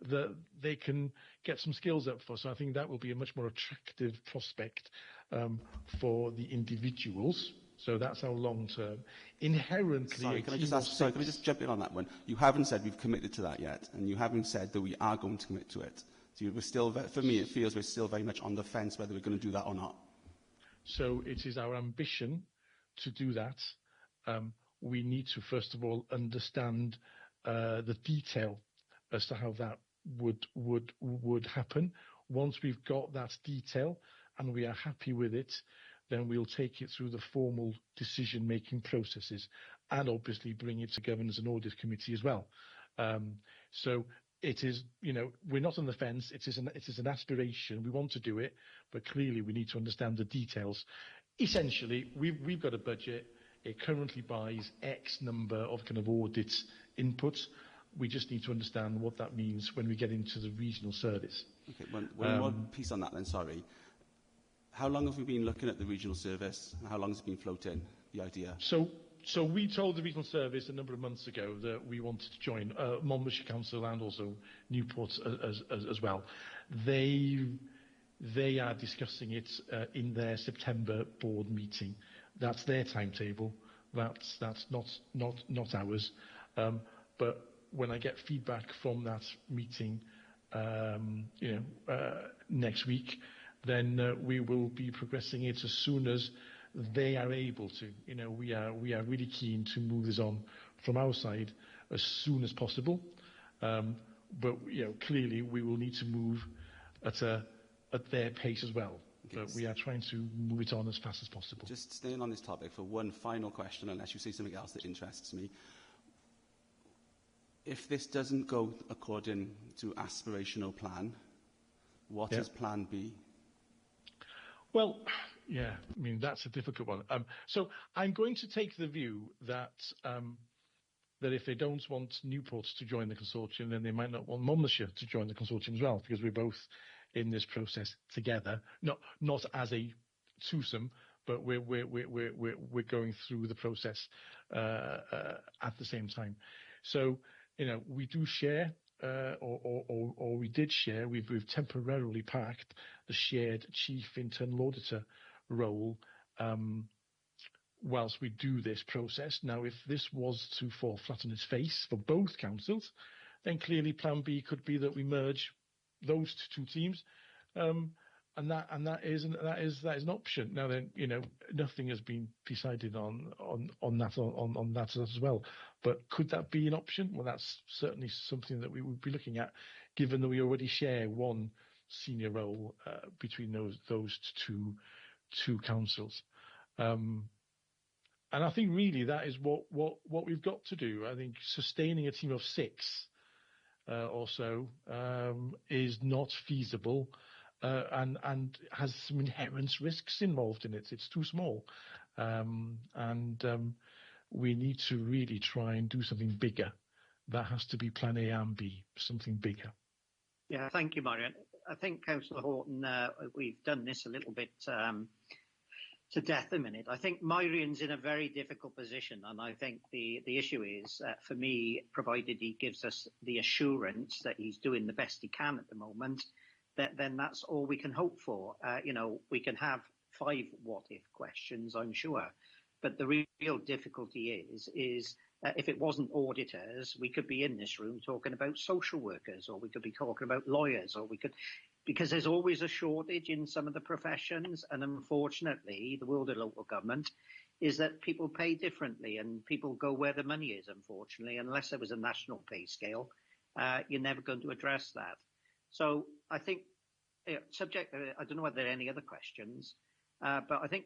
that they can get some skills up for. So I think that will be a much more attractive prospect for the individuals. So that's our long term. Inherently, Sorry, can I just jump in on that one? You haven't said we've committed to that yet, and you haven't said that we are going to commit to it. So we're still, for me, it feels we're still very much on the fence whether we're going to do that or not. So it is our ambition to do that. We need to first of all understand the detail as to how that would happen. Once we've got that detail and we are happy with it, then we'll take it through the formal decision-making processes and obviously bring it to Governance and Audit Committee as well. So it is, you know, we're not on the fence. It is an aspiration. We want to do it, but clearly we need to understand the details. Essentially, we've got a budget. It currently buys X number of kind of audit inputs. We just need to understand what that means when we get into the regional service. Okay, one more piece on that then, sorry. How long have we been looking at the regional service? How long has it been floating, the idea? So we told the regional service a number of months ago that we wanted to join Monmouthshire Council and also Newport as well. They are discussing it in their September board meeting. That's their timetable. That's not ours. But when I get feedback from that meeting, next week, then we will be progressing it as soon as they are able to. You know, we are really keen to move this on from our side as soon as possible. But you know, clearly we will need to move at their pace as well. But we are trying to move it on as fast as possible. Just staying on this topic for one final question, unless you say something else that interests me. If this doesn't go according to aspirational plan, what is plan B? Well, Yeah, I mean, that's a difficult one. So I'm going to take the view that that if they don't want Newport to join the consortium, then they might not want Monmouthshire to join the consortium as well, because we're both in this process together, not as a twosome, but we're going through the process at the same time. So, we do share, or we did share. We've temporarily parked the shared chief internal auditor role whilst we do this process. Now, if this was to fall flat on its face for both councils, then clearly Plan B could be that we merge those two teams, and that is an option. Now, then, nothing has been decided on that as well. But could that be an option? Well, that's certainly something that we would be looking at, given that we already share one senior role between those two councils. And I think really that is what we've got to do. I think sustaining a team of 6 or so is not feasible and has some inherent risks involved in it. It's too small. We need to really try and do something bigger. That has to be plan A and B, something bigger. Yeah, thank you, Marion. I think, Councillor Horton, we've done this a little bit to death a minute. I think Marion's in a very difficult position, and I think the issue is, for me, provided he gives us the assurance that he's doing the best he can at the moment, then that's all we can hope for. We can have 5 what-if questions, I'm sure, but the real difficulty is if it wasn't auditors, we could be in this room talking about social workers, or we could be talking about lawyers, or we could, because there's always a shortage in some of the professions, and unfortunately, the world of local government is that people pay differently, and people go where the money is, unfortunately. Unless there was a national pay scale, you're never going to address that. So I think, I don't know whether there are any other questions, but I think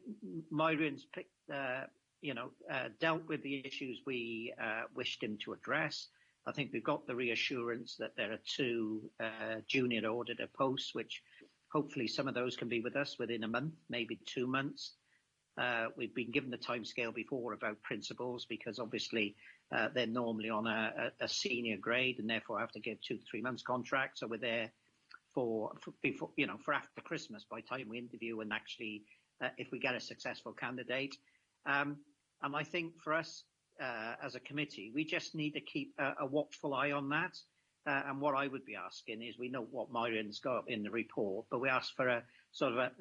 Myron's picked, dealt with the issues we wished him to address. I think we've got the reassurance that there are 2 junior auditor posts, which hopefully some of those can be with us within a month, maybe 2 months. We've been given the timescale before about principals, because obviously they're normally on a senior grade and therefore have to give 2 to 3 months contract. So we're there for after Christmas, by the time we interview and actually if we get a successful candidate. And I think for us, as a committee, we just need to keep a watchful eye on that. And what I would be asking is, we know what Marion's got in the report, but we ask for a sort of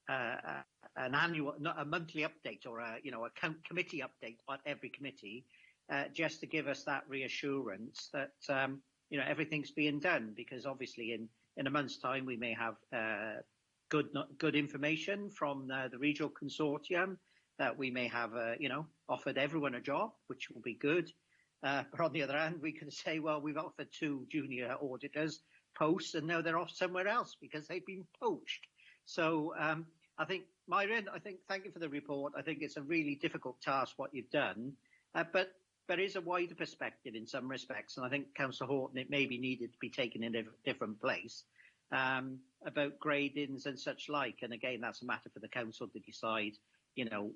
an annual, not a monthly update, or a committee update on every committee, just to give us that reassurance that everything's being done. Because obviously, in a month's time, we may have good information from the regional consortium. That we may have, offered everyone a job, which will be good. But on the other hand, we can say, well, we've offered 2 junior auditors posts, and now they're off somewhere else because they've been poached. So I think, Myron, thank you for the report. I think it's a really difficult task what you've done, but there is a wider perspective in some respects, and I think, Councillor Horton, it maybe needed to be taken in a different place about gradings and such like. And again, that's a matter for the council to decide.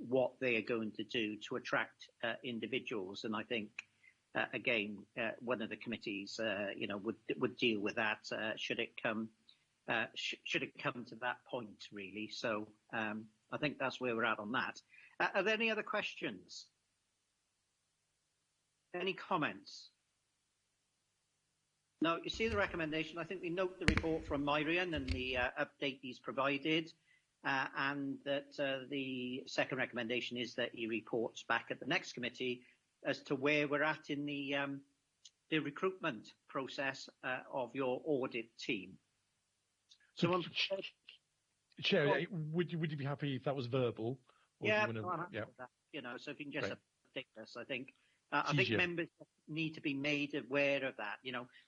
What they are going to do to attract individuals, and I think again one of the committees would deal with that should it come to that point, really. So I think that's where we're at on that. Are there any other questions? Any comments? No, you see the recommendation. I think we note the report from Myrian and the update he's provided. And that the second recommendation is that he reports back at the next committee as to where we're at in the recruitment process of your audit team. So, Chair, would you be happy if that was verbal? Or yeah, I'm happy with that. So if you can just update us, I think members need to be made aware of that.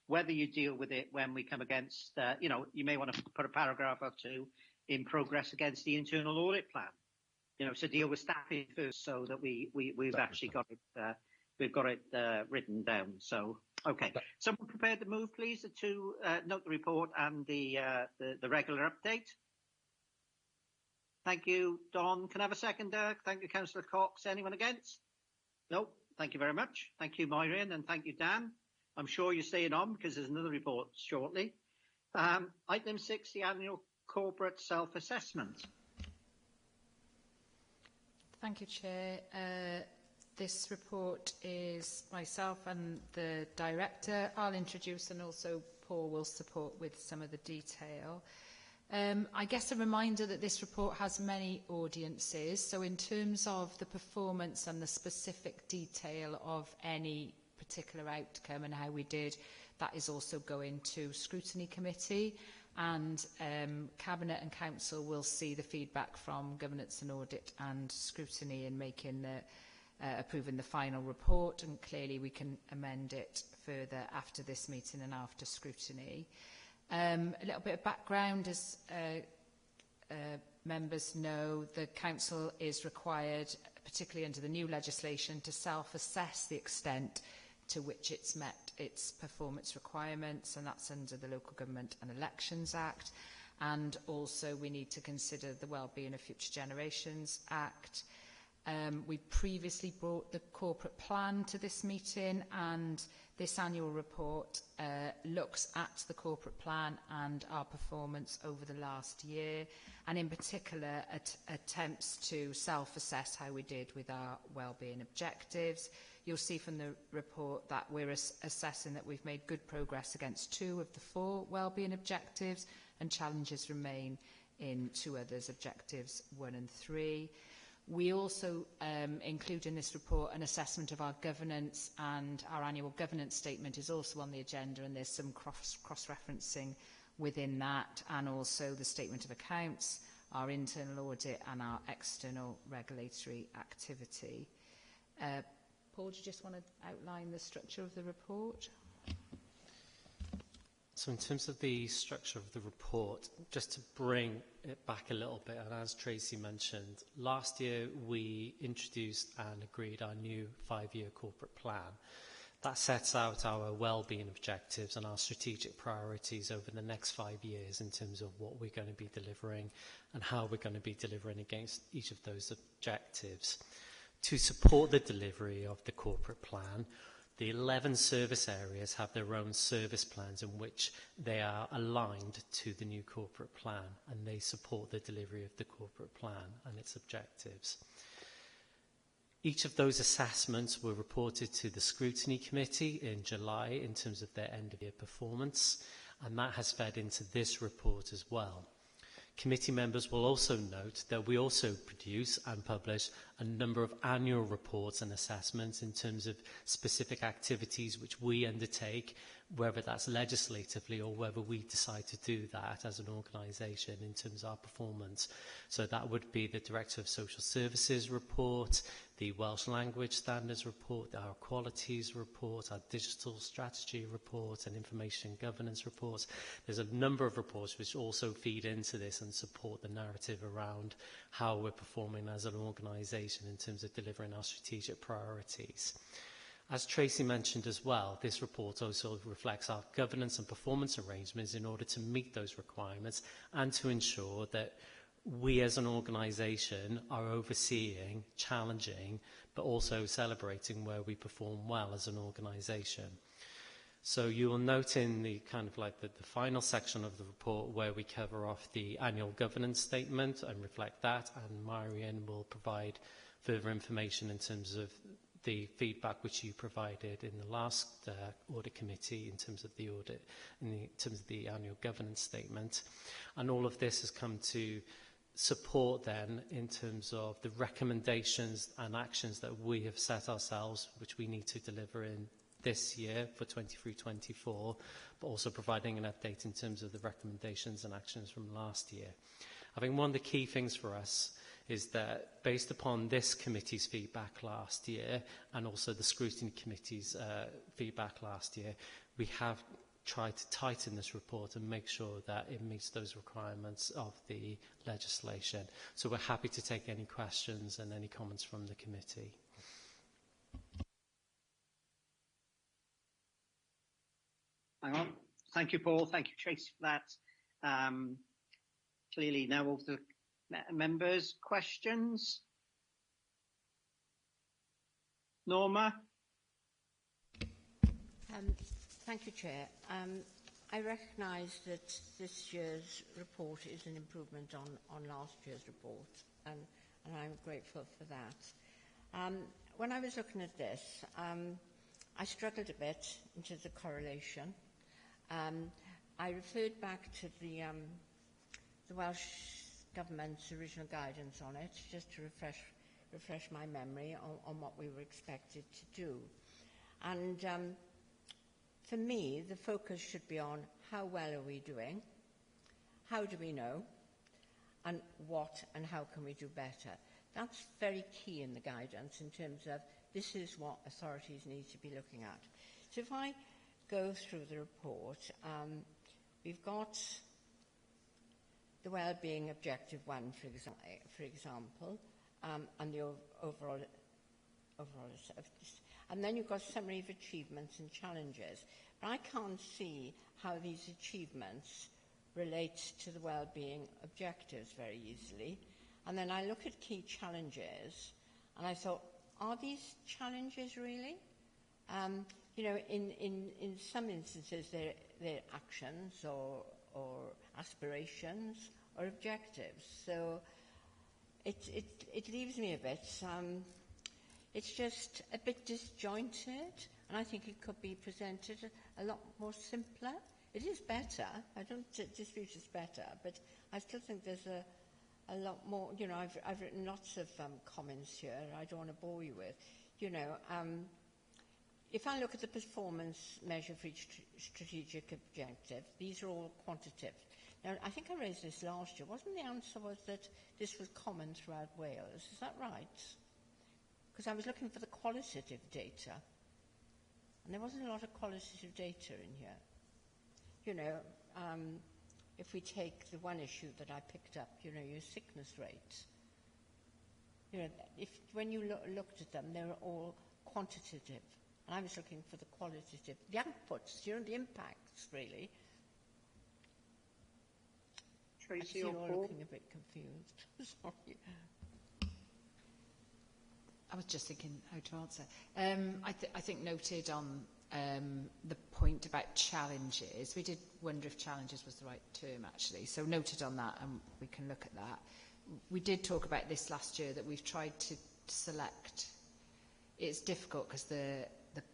Whether you deal with it when we come against, you may want to put a paragraph or 2 in progress against the internal audit plan, to deal with staffing first, so that we've actually got it written down. So okay, someone prepared to move, please, to note the report and the regular update. Thank you, Don. Can I have a seconder? Thank you, Councillor Cox. Anyone against? No. Thank you very much. Thank you, Myrian, and thank you, Dan. I'm sure you're staying on because there's another report shortly. Item 6, the annual corporate self-assessment. Thank you, Chair. This report is myself and the Director. I'll introduce, and also Paul will support with some of the detail. I guess a reminder that this report has many audiences, so in terms of the performance and the specific detail of any particular outcome and how we did, that is also going to Scrutiny Committee, and Cabinet and Council will see the feedback from Governance and Audit and Scrutiny in making approving the final report, and clearly we can amend it further after this meeting and after Scrutiny. A little bit of background, as members know, the Council is required, particularly under the new legislation, to self-assess the extent to which it's met its performance requirements, and that's under the Local Government and Elections Act. And also we need to consider the Wellbeing of Future Generations Act. We previously brought the corporate plan to this meeting, and this annual report looks at the corporate plan and our performance over the last year, and in particular attempts to self-assess how we did with our wellbeing objectives. You'll see from the report that we're assessing that we've made good progress against 2 of the 4 wellbeing objectives, and challenges remain in 2 others, objectives 1 and 3. We also include in this report an assessment of our governance, and our annual governance statement is also on the agenda, and there's some cross-referencing within that, and also the statement of accounts, our internal audit and our external regulatory activity. Paul, do you just want to outline the structure of the report? So in terms of the structure of the report, just to bring it back a little bit, and as Tracy mentioned, last year we introduced and agreed our new 5-year corporate plan. That sets out our wellbeing objectives and our strategic priorities over the next 5 years in terms of what we're going to be delivering and how we're going to be delivering against each of those objectives. To support the delivery of the corporate plan, the 11 service areas have their own service plans in which they are aligned to the new corporate plan, and they support the delivery of the corporate plan and its objectives. Each of those assessments were reported to the Scrutiny Committee in July in terms of their end-of-year performance, and that has fed into this report as well. Committee members will also note that we also produce and publish a number of annual reports and assessments in terms of specific activities which we undertake, whether that's legislatively or whether we decide to do that as an organisation in terms of our performance. So that would be the Director of Social Services report, the Welsh Language Standards report, our Qualities report, our Digital Strategy report, and Information Governance reports. There's a number of reports which also feed into this and support the narrative around how we're performing as an organisation in terms of delivering our strategic priorities. As Tracy mentioned as well, this report also reflects our governance and performance arrangements in order to meet those requirements and to ensure that we as an organisation are overseeing, challenging, but also celebrating where we perform well as an organisation. So you will note in the kind of like the final section of the report where we cover off the annual governance statement and reflect that, and Marianne will provide further information in terms of the feedback which you provided in the last audit committee in terms of the audit, in terms of the annual governance statement. And all of this has come to support then in terms of the recommendations and actions that we have set ourselves, which we need to deliver in this year for 23-24, but also providing an update in terms of the recommendations and actions from last year. I think one of the key things for us is that based upon this committee's feedback last year and also the Scrutiny Committee's feedback last year, we have tried to tighten this report and make sure that it meets those requirements of the legislation. So we're happy to take any questions and any comments from the committee. Hang on. Thank you, Paul. Thank you, Tracy, for that. Clearly, now over to Members, questions? Norma? Thank you, Chair. I recognise that this year's report is an improvement on last year's report, and I'm grateful for that. When I was looking at this, I struggled a bit in terms of correlation. I referred back to the Welsh Government's original guidance on it, just to refresh my memory on what we were expected to do. And for me, the focus should be on how well are we doing, how do we know, and what and how can we do better. That's very key in the guidance in terms of this is what authorities need to be looking at. So if I go through the report, we've got the Wellbeing Objective 1, for example, and the overall, and then you've got summary of achievements and challenges. But I can't see how these achievements relate to the wellbeing objectives very easily. And then I look at key challenges, and I thought, are these challenges really? You know, in some instances, they're actions or aspirations or objectives. So it leaves me a bit. It's just a bit disjointed, and I think it could be presented a lot more simpler. It is better. I don't dispute it's better, but I still think there's a lot more. You know, I've written lots of comments here. I don't want to bore you with. You know, if I look at the performance measure for each strategic objective, these are all quantitative. Now, I think I raised this last year. Wasn't the answer was that this was common throughout Wales? Is that right? Because I was looking for the qualitative data, and there wasn't a lot of qualitative data in here. You know, if we take the one issue that I picked up, you know, your sickness rates, you know, when you looked at them, they were all quantitative, and I was looking for the qualitative, the outputs, you know, the impacts, really. Tracy, you're all looking a bit confused. Sorry. I was just thinking how to answer. I think noted on the point about challenges, we did wonder if challenges was the right term actually, so noted on that, and we can look at that. We did talk about this last year, that we've tried to select. It's difficult because the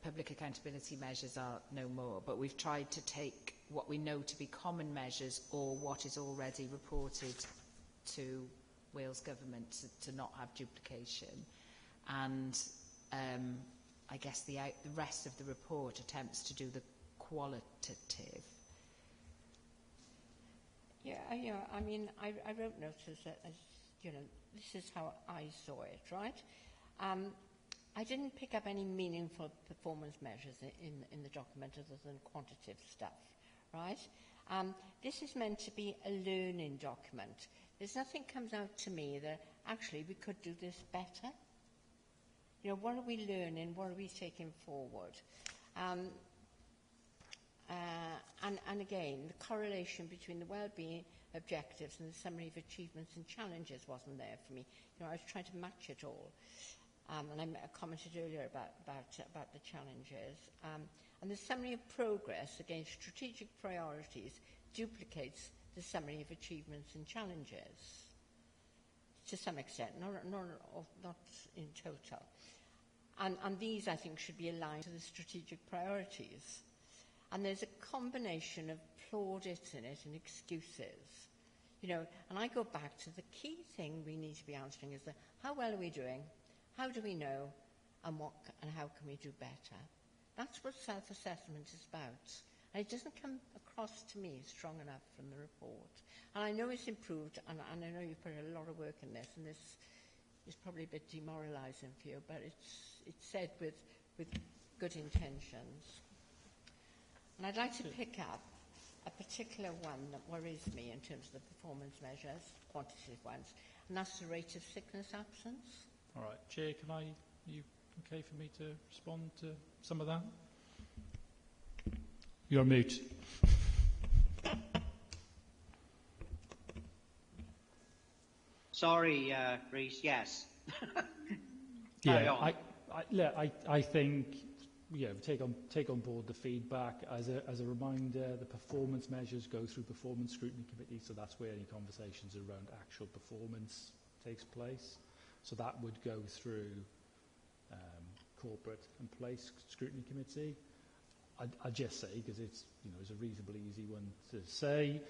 public accountability measures are no more, but we've tried to take what we know to be common measures or what is already reported to Wales Government to not have duplication. And I guess the rest of the report attempts to do the qualitative. Yeah, I mean, I wrote notice that, as you know, this is how I saw it, right? I didn't pick up any meaningful performance measures in the document other than quantitative stuff, right? This is meant to be a learning document. There's nothing comes out to me that actually we could do this better. You know, what are we learning? What are we taking forward? And again, the correlation between the wellbeing objectives and the summary of achievements and challenges wasn't there for me. You know, I was trying to match it all. And I commented earlier about the challenges. And the summary of progress against strategic priorities duplicates the summary of achievements and challenges to some extent, not in total. And these, I think, should be aligned to the strategic priorities. And there's a combination of plaudits in it and excuses. You know, and I go back to the key thing we need to be answering is how well are we doing? How do we know? And how can we do better? That's what self-assessment is about. And it doesn't come across to me strong enough from the report. And I know it's improved, and I know you put a lot of work in this, and this is probably a bit demoralising for you, but it's said with good intentions. And I'd like to pick up a particular one that worries me in terms of the performance measures, quantitative ones, and that's the rate of sickness absence. All right, Chair, are you okay for me to respond to some of that? You're on mute. Sorry, Rhys, yes. Yeah, I think, take on board the feedback. As a reminder, the performance measures go through performance scrutiny committee, so that's where any conversations around actual performance takes place. So that would go through corporate and place scrutiny committee. I'd just say, because it's a reasonably easy one to say.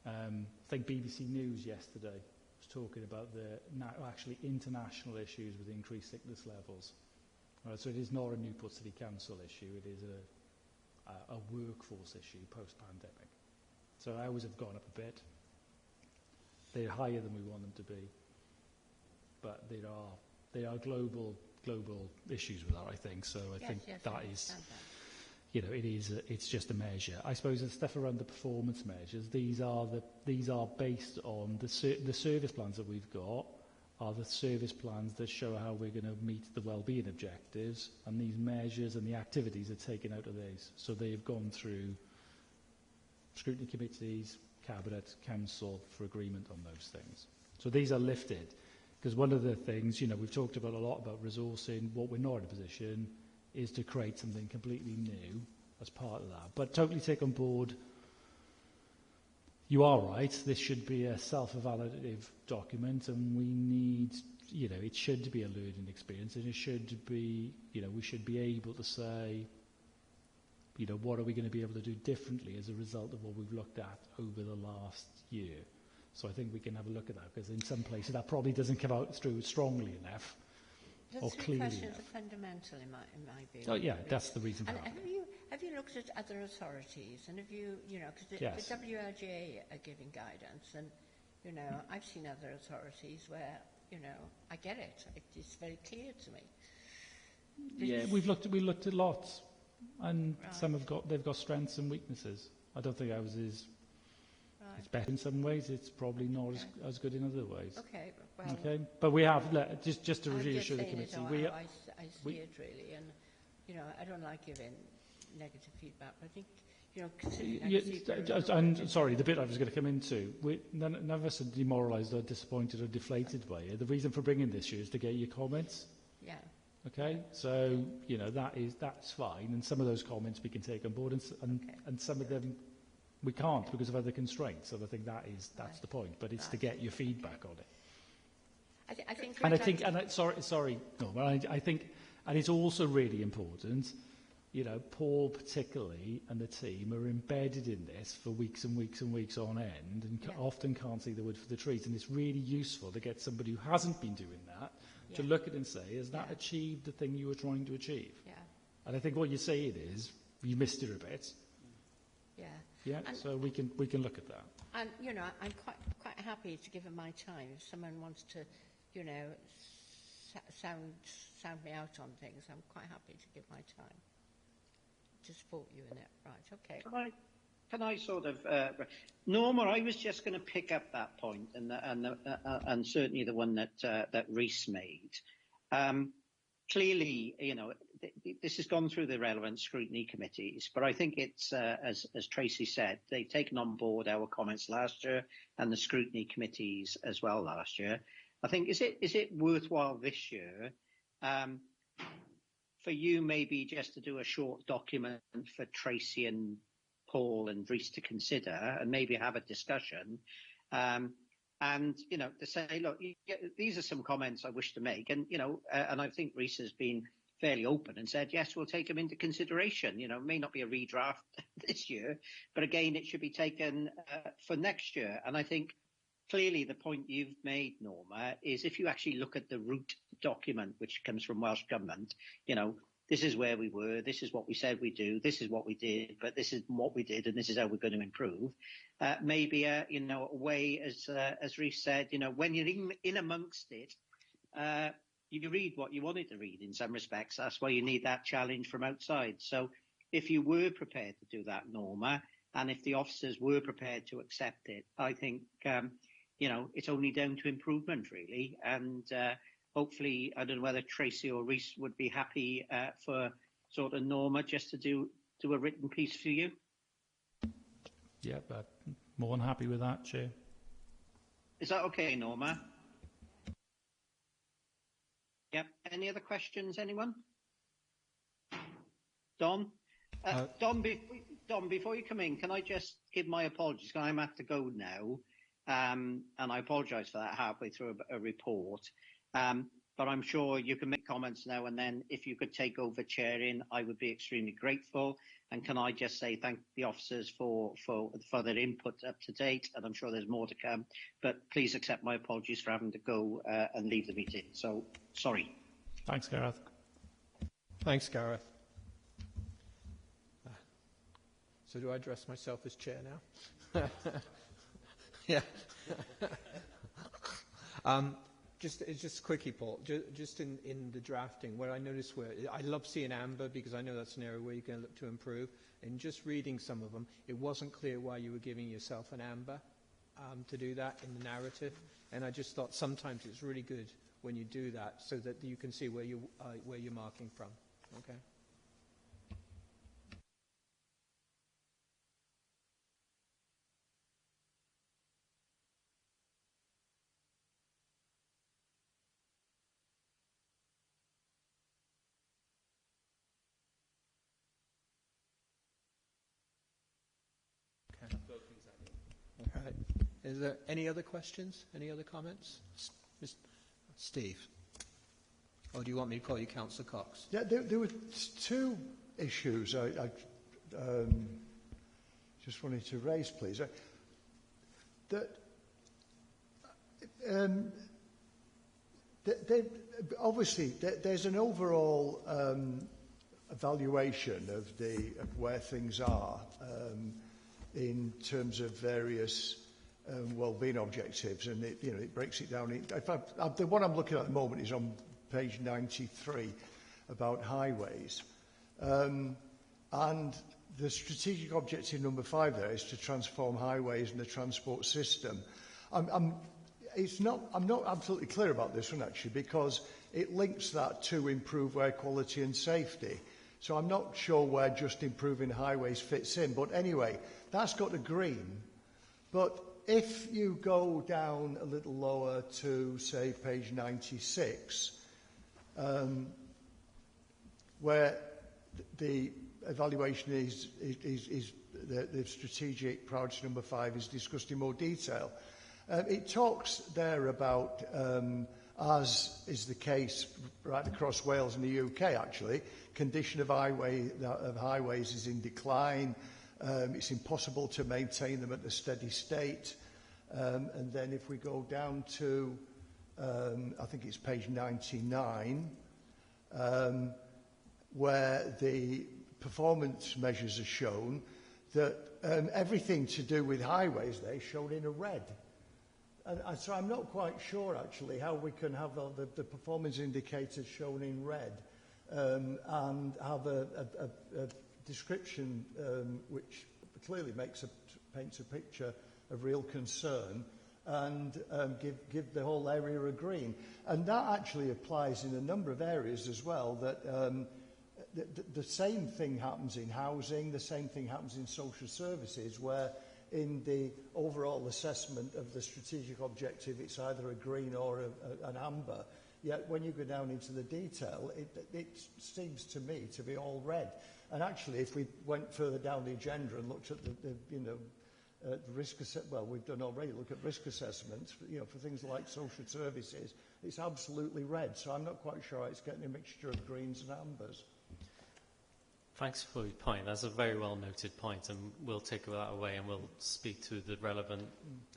I think BBC News yesterday was talking about the actually international issues with increased sickness levels. So it is not a Newport City Council issue, it is a workforce issue post-pandemic. So hours have gone up a bit. They're higher than we want them to be. But there are global issues with that, I think. So I think that is, it's just a measure. I suppose the stuff around the performance measures, these are based on the service plans that we've got. Are the service plans that show how we're going to meet the wellbeing objectives, and these measures and the activities are taken out of these. So they have gone through scrutiny committees, cabinet, council for agreement on those things. So these are lifted, because one of the things, we've talked about a lot about resourcing. What we're not in a position is to create something completely new as part of that. But totally take on board. You are right, this should be a self-evaluative document, and we need, it should be a learning experience, and it should be, we should be able to say, what are we going to be able to do differently as a result of what we've looked at over the last year. So I think we can have a look at that, because in some places that probably doesn't come out through strongly enough or clearly enough. Questions are fundamental in my view. Oh yeah, that's the reason for that. Have you looked at other authorities, and have you, because the WLGA are giving guidance, and, I've seen other authorities where, I get it. It's very clear to me. We looked at lots, and some they've got strengths and weaknesses. I don't think ours is. Right. It's better in some ways. It's probably not as good in other ways. Okay, well. Okay, but we have just to reassure the committee. I see it really, and I don't like giving negative feedback. But I think and sorry, the bit I was going to come into. None of us are demoralised or disappointed or deflated by it. The reason for bringing this here is to get your comments. Yeah. Okay, so that's fine, and some of those comments we can take on board, and some of them we can't because of other constraints. So I think that's the point. But it's to get your feedback on it. I think, and it's also really important. Paul particularly and the team are embedded in this for weeks and weeks and weeks on end, and often can't see the wood for the trees. And it's really useful to get somebody who hasn't been doing that to look at it and say, has that achieved the thing you were trying to achieve? Yeah. And I think what you say it is, you missed it a bit. Yeah. Yeah. And so we can look at that. And I'm quite happy to give them my time if someone wants to, sound me out on things. I'm quite happy to give my time to support you in it. Right. Okay. Can I sort of, Norma? I was just going to pick up that point, and certainly the one that Rhys made. Clearly, this has gone through the relevant scrutiny committees, but I think it's, as Tracy said, they've taken on board our comments last year and the scrutiny committees as well last year. I think, is it worthwhile this year for you maybe just to do a short document for Tracy and Paul and Rhys to consider, and maybe have a discussion, and to say, look, these are some comments I wish to make, and and I think Rhys has been fairly open and said, yes, we'll take them into consideration. It may not be a redraft this year, but again, it should be taken for next year. And I think clearly the point you've made, Norma, is if you actually look at the root document, which comes from Welsh Government, this is where we were, this is what we said we do, this is what we did, but this is what we did, and this is how we're going to improve. Maybe a way, as Rhys said, when you're in amongst it, you read what you wanted to read in some respects. That's why you need that challenge from outside. So if you were prepared to do that, Norma, and if the officers were prepared to accept it, I think, it's only down to improvement, really. And hopefully, I don't know whether Tracy or Rhys would be happy for sort of Norma just to do a written piece for you. Yeah, but more than happy with that, Chair. Is that okay, Norma? Yep. Any other questions, anyone? Don? Don, before you come in, can I just give my apologies? I'm going to have to go now. And I apologise for that halfway through a report. But I'm sure you can make comments now and then. If you could take over chairing, I would be extremely grateful. And can I just say thank the officers for their input up to date, and I'm sure there's more to come. But please accept my apologies for having to go and leave the meeting. So, sorry. Thanks, Gareth. Thanks, Gareth. So do I address myself as chair now? Yeah. Just quickly, Paul, just in the drafting, where I noticed where I love seeing amber because I know that's an area where you're going to look to improve. And just reading some of them, it wasn't clear why you were giving yourself an amber to do that in the narrative. And I just thought sometimes it's really good when you do that so that you can see where you're marking from. Okay. Right. Is there any other questions? Any other comments? Steve? Or do you want me to call you Councillor Cox? Yeah, there were two issues I just wanted to raise, please. Obviously, there's an overall evaluation of where things are in terms of various well-being objectives, and it breaks it down. The one I'm looking at the moment is on page 93 about highways, and the strategic objective number 5 there is to transform highways and the transport system. I'm not absolutely clear about this one actually, because it links that to improve air quality and safety. So I'm not sure where just improving highways fits in. But anyway, that's got a green. But if you go down a little lower to, say, page 96, where the evaluation is the strategic priority number 5 is discussed in more detail. It talks there about, as is the case right across Wales and the UK actually, condition of highways is in decline. It's impossible to maintain them at a steady state. And then if we go down to, I think it's page 99, where the performance measures are shown, that everything to do with highways there is shown in a red. And so I'm not quite sure actually how we can have the performance indicators shown in red and have a description which clearly paints a picture of real concern and give the whole area a green. And that actually applies in a number of areas as well, that the same thing happens in housing, the same thing happens in social services, where in the overall assessment of the strategic objective it's either a green or an amber. Yet when you go down into the detail, it seems to me to be all red. And actually, if we went further down the agenda and looked at the risk assessment, well, we've done already look at risk assessments, for things like social services, it's absolutely red. So I'm not quite sure it's getting a mixture of greens and ambers. Thanks for your point. That's a very well noted point, and we'll take that away and we'll speak to the relevant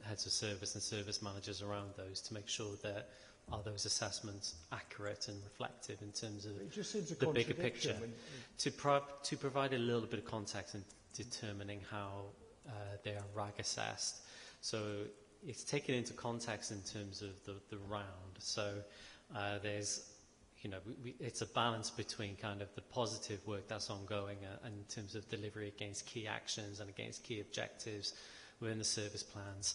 heads of service and service managers around those to make sure that are those assessments accurate and reflective in terms of the bigger picture. To provide a little bit of context in determining how they are RAG assessed. So it's taken into context in terms of the round. So there's it's a balance between kind of the positive work that's ongoing and in terms of delivery against key actions and against key objectives within the service plans,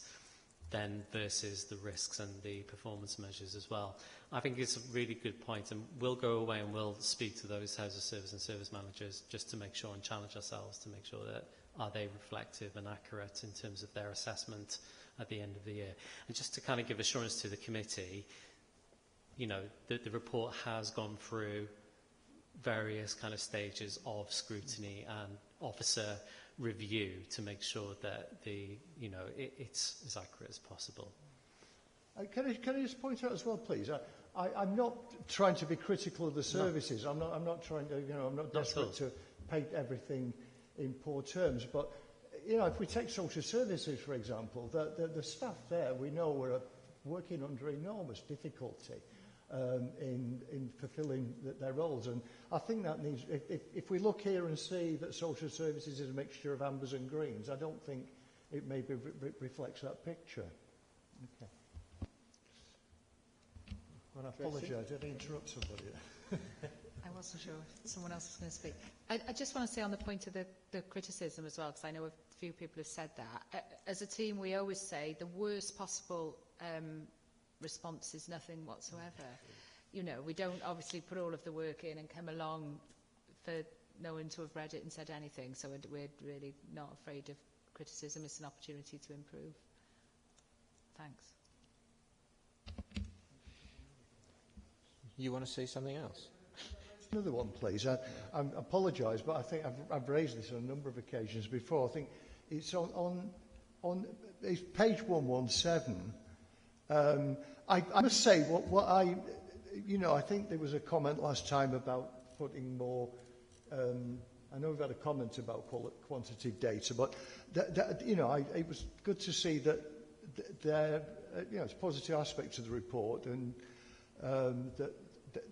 then versus the risks and the performance measures as well. I think it's a really good point, and we'll go away and we'll speak to those heads of service and service managers just to make sure and challenge ourselves to make sure that are they reflective and accurate in terms of their assessment at the end of the year. And just to kind of give assurance to the committee, you know, the report has gone through various kind of stages of scrutiny and officer review to make sure that it's as accurate as possible. Can I just point out as well, please? I'm not trying to be critical of the services. No. I'm not trying to, I'm not desperate to paint everything in poor terms. But, if we take social services, for example, the staff there, we know, were working under enormous difficulty in fulfilling their roles. And I think that needs, if we look here and see that social services is a mixture of ambers and greens, I don't think it maybe reflects that picture. Okay. Well, I apologise, did I interrupt somebody? I wasn't sure if someone else was going to speak. I just want to say on the point of the criticism as well, because I know a few people have said that. As a team, we always say the worst possible response is nothing whatsoever. We don't obviously put all of the work in and come along for no one to have read it and said anything. So we're really not afraid of criticism. It's an opportunity to improve. Thanks. You want to say something else? Another one, please. I apologise, but I think I've raised this on a number of occasions before. I think it's on it's page 117. I must say, I think there was a comment last time about putting more. I know we've had a comment about quantitative data, but it was good to see that it's a positive aspect of the report, and that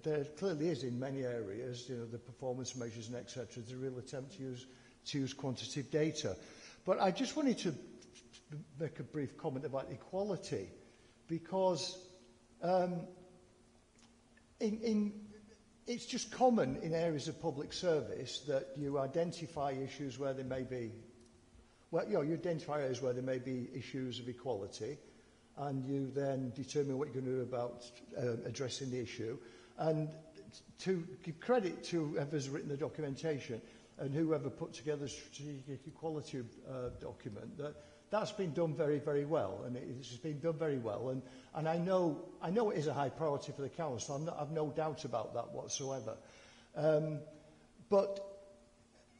there clearly is in many areas, the performance measures and etc. There's a real attempt to use quantitative data. But I just wanted to make a brief comment about equality, because it's just common in areas of public service that you identify issues where there may be, you identify areas where there may be issues of equality, and you then determine what you're going to do about addressing the issue. And to give credit to whoever's written the documentation and whoever put together the strategic equality document, that's been done very, very well, and it's been done very well. And I know it is a high priority for the council. I've no doubt about that whatsoever. But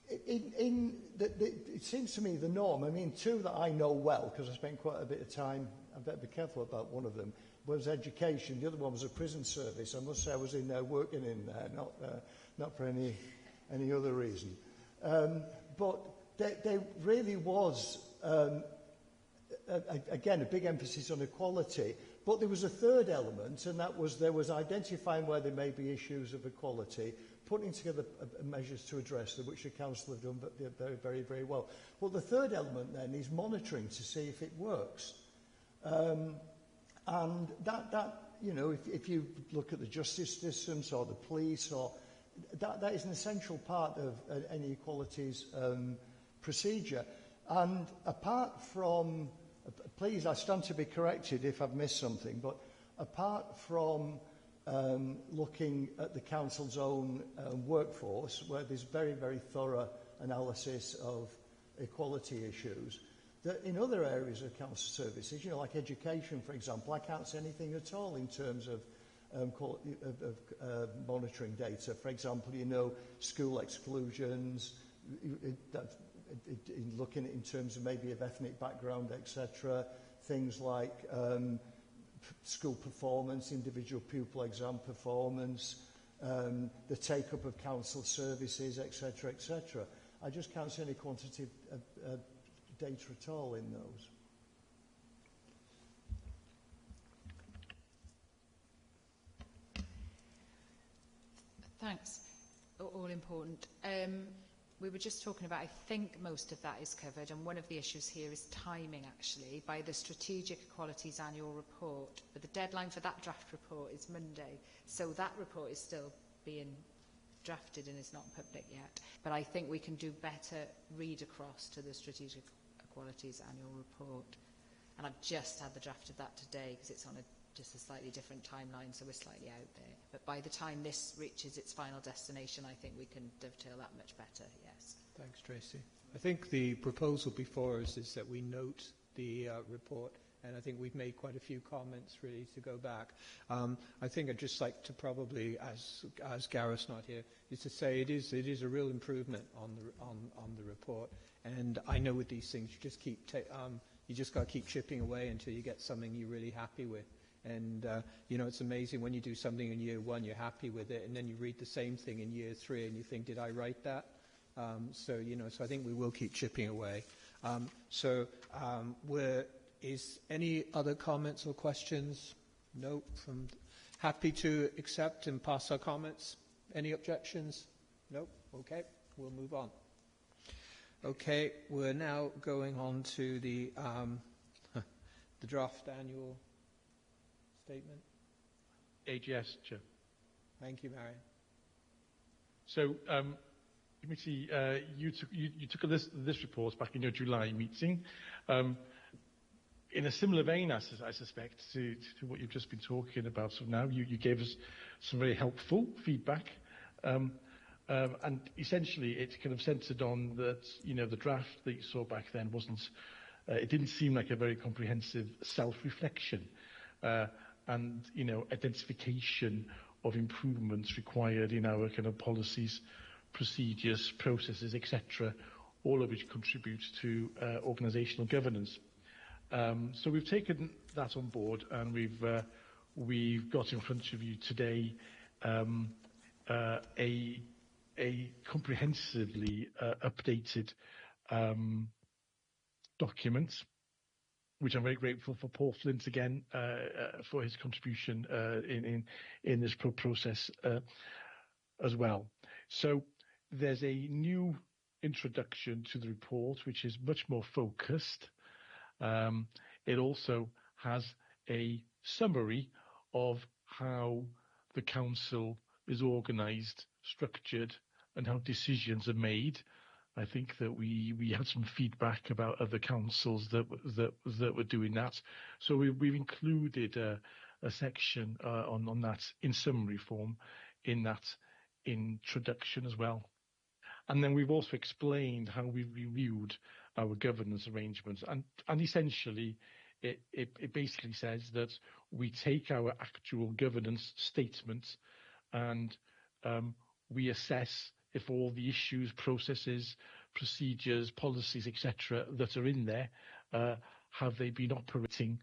it seems to me the norm. I mean, two that I know well, because I spent quite a bit of time. I better be careful about one of them. Was education. The other one was a prison service. I must say I was in there working in there, not for any other reason. But there really was, again, a big emphasis on equality. But there was a third element, and that was there was identifying where there may be issues of equality, putting together measures to address them, which the council have done very, very, very well. But the third element then is monitoring to see if it works. And that if you look at the justice systems or the police, or that is an essential part of any equalities procedure. And apart from, please, I stand to be corrected if I've missed something, but apart from looking at the council's own workforce, where there's very, very thorough analysis of equality issues, that in other areas of council services, like education, for example, I can't see anything at all in terms of monitoring data. For example, school exclusions, looking in terms of maybe of ethnic background, etc. Things like school performance, individual pupil exam performance, the take-up of council services, etc., etc. I just can't see any quantitative data at all in those. Thanks. All important. We were just talking about, I think most of that is covered, and one of the issues here is timing, actually, by the Strategic Equalities Annual Report. But the deadline for that draft report is Monday, so that report is still being drafted and is not public yet. But I think we can do better read across to the Strategic Equalities Annual Report. And I've just had the draft of that today, because it's on just a slightly different timeline, so we're slightly out there. But by the time this reaches its final destination, I think we can dovetail that much better, yes. Thanks, Tracy. I think the proposal before us is that we note the report and I think we've made quite a few comments really to go back. I think I'd just like to probably, as Gareth's not here, is to say it is a real improvement on the report. And I know with these things, you just got to keep chipping away until you get something you're really happy with. And you know, it's amazing when you do something in year one, you're happy with it, and then you read the same thing in year 3, and you think, did I write that? So I think we will keep chipping away. Is any other comments or questions? No. Happy to accept and pass our comments. Any objections? No. Okay. We'll move on. Okay. We're now going on to the draft annual statement. AGS, Chair. Thank you, Marion. So, committee, you took this report back in your July meeting. In a similar vein, I suspect, to what you've just been talking about. So now you gave us some very helpful feedback, and essentially it kind of centred on that, the draft that you saw back then wasn't. It didn't seem like a very comprehensive self-reflection, and identification of improvements required in our kind of policies, procedures, processes, etc., all of which contribute to organisational governance. So we've taken that on board, and we've got in front of you today a comprehensively updated document, which I'm very grateful for Paul Flint again for his contribution in this process as well. So there's a new introduction to the report, which is much more focused. It also has a summary of how the council is organised, structured, and how decisions are made. I think that we had some feedback about other councils that were doing that. So we've included a section on that in summary form in that introduction as well. And then we've also explained how we've reviewed our governance arrangements. And essentially, it basically says that we take our actual governance statement and we assess if all the issues, processes, procedures, policies, etc., that are in there, have they been operating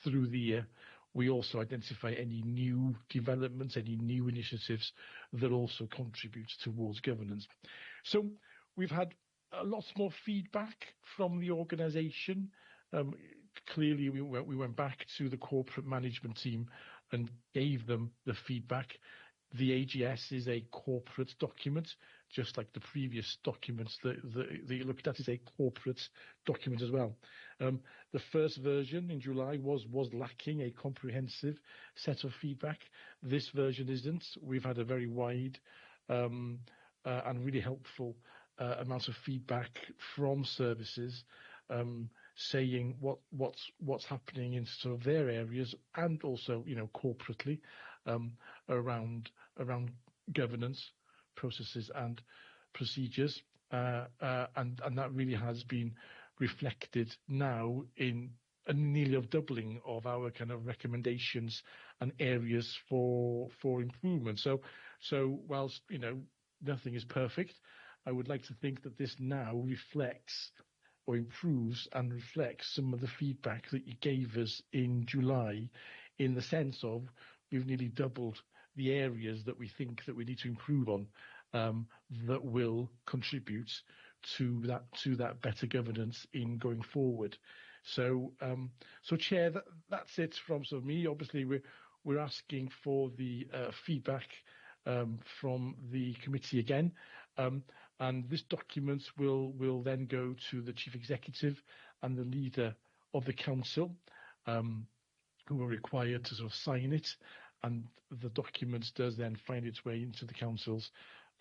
through the year. We also identify any new developments, any new initiatives that also contribute towards governance. So we've had a lot more feedback from the organisation. Clearly, we went back to the corporate management team and gave them the feedback. The AGS is a corporate document, just like the previous documents that you looked at is a corporate document as well. The first version in July was lacking a comprehensive set of feedback. This version isn't. We've had a very wide and really helpful amount of feedback from services saying what's happening in sort of their areas and also corporately around governance processes and procedures, and that really has been reflected now in a nearly doubling of our kind of recommendations and areas for improvement. So whilst nothing is perfect, I would like to think that this now reflects or improves and reflects some of the feedback that you gave us in July, in the sense of we've nearly doubled the areas that we think that we need to improve on, that will contribute to that better governance in going forward. So Chair, that's it from sort of me. Obviously, we're asking for the feedback from the committee again, and this document will then go to the Chief Executive and the leader of the council, who are required to sort of sign it, and the document does then find its way into the council's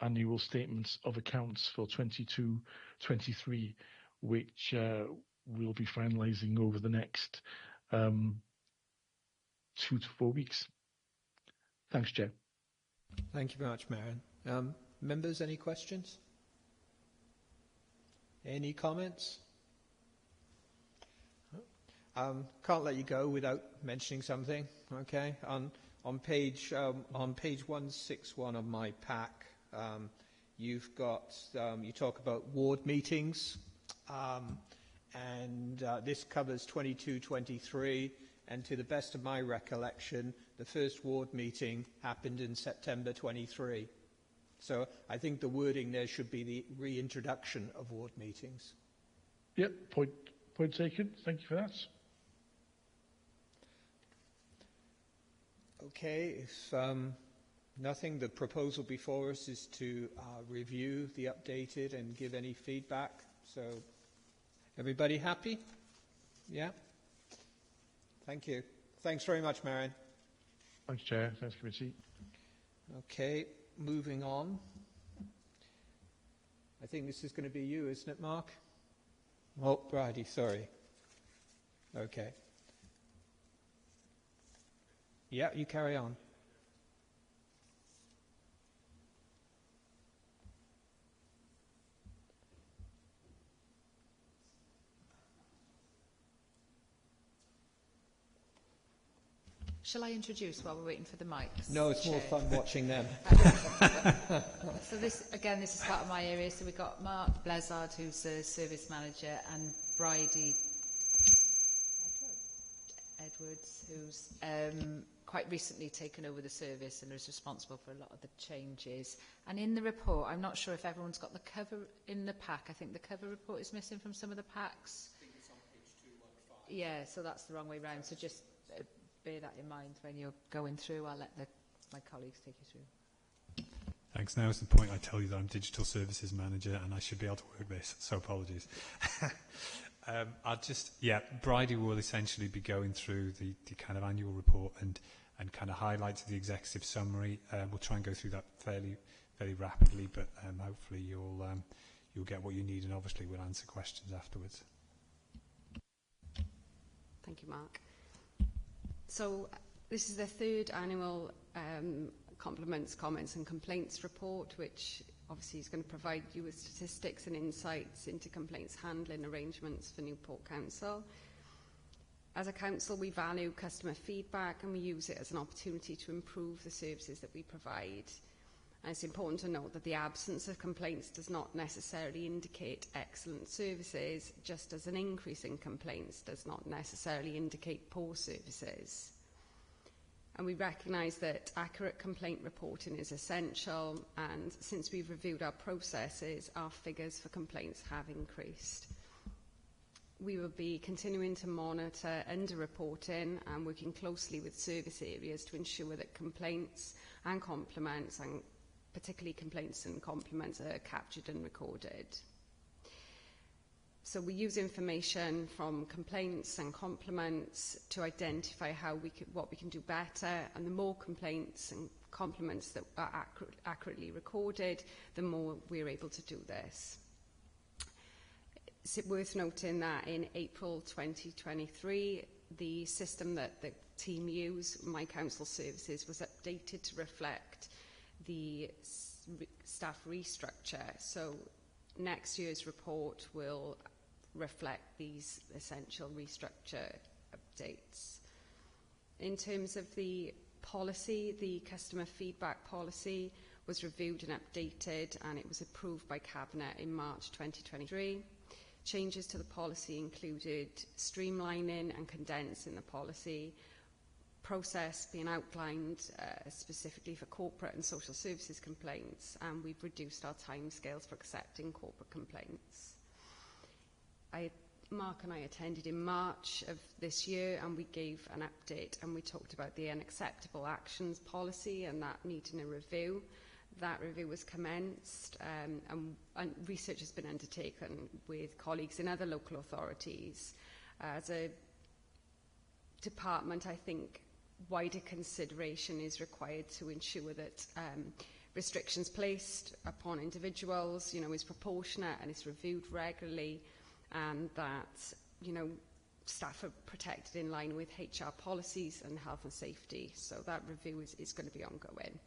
annual statements of accounts for 22-23, which we'll be finalising over the next 2 to 4 weeks. Thanks, Chair. Thank you very much, Marion. Members, any questions? Any comments? Can't let you go without mentioning something. Okay, on page 161 of my pack, you've got you talk about ward meetings, and this covers 22-23. And to the best of my recollection, the first ward meeting happened in September 23. So I think the wording there should be the reintroduction of ward meetings. Yep, point taken. Thank you for that. Okay, if nothing, the proposal before us is to review the updated and give any feedback. So everybody happy? Yeah? Thank you. Thanks very much, Marion. Thanks, Chair. Thanks, Committee. Okay, moving on. I think this is going to be you, isn't it, Mark? Oh, Bridie, sorry. Okay. Yeah, you carry on. Shall I introduce while we're waiting for the mics? No, it's more fun watching them. So this is part of my area. So we've got Mark Blezard, who's the service manager, and Bridie Edwards, who's quite recently taken over the service and is responsible for a lot of the changes. And in the report, I'm not sure if everyone's got the cover in the pack. I think the cover report is missing from some of the packs. I think it's on page 215. Yeah, so that's the wrong way round. So just bear that in mind when you're going through. I'll let my colleagues take you through. Thanks. Now is the point I tell you that I'm Digital Services Manager and I should be able to work this, so apologies. Bridie will essentially be going through the kind of annual report and kind of highlights the executive summary. We'll try and go through that fairly rapidly, but hopefully you'll get what you need, and obviously we'll answer questions afterwards. Thank you, Mark. So this is the third annual compliments, comments and complaints report, which obviously is going to provide you with statistics and insights into complaints handling arrangements for Newport Council. As a council, we value customer feedback and we use it as an opportunity to improve the services that we provide. And it's important to note that the absence of complaints does not necessarily indicate excellent services, just as an increase in complaints does not necessarily indicate poor services. And we recognise that accurate complaint reporting is essential, and since we've reviewed our processes, our figures for complaints have increased. We will be continuing to monitor under-reporting and working closely with service areas to ensure that complaints and compliments, and particularly complaints and compliments, are captured and recorded. So we use information from complaints and compliments to identify what we can do better, and the more complaints and compliments that are accurately recorded, the more we're able to do this. It's worth noting that in April 2023, the system that the team used, My Council Services, was updated to reflect the staff restructure. So next year's report will reflect these essential restructure updates. In terms of the policy, the customer feedback policy was reviewed and updated, and it was approved by Cabinet in March 2023. Changes to the policy included streamlining and condensing the policy, process being outlined specifically for corporate and social services complaints, and we've reduced our timescales for accepting corporate complaints. Mark and I attended in March of this year, and we gave an update, and we talked about the unacceptable actions policy and that needing a review. That review was commenced, and research has been undertaken with colleagues in other local authorities. As a department, I think wider consideration is required to ensure that restrictions placed upon individuals, is proportionate and is reviewed regularly, and that, staff are protected in line with HR policies and health and safety. So that review is going to be ongoing.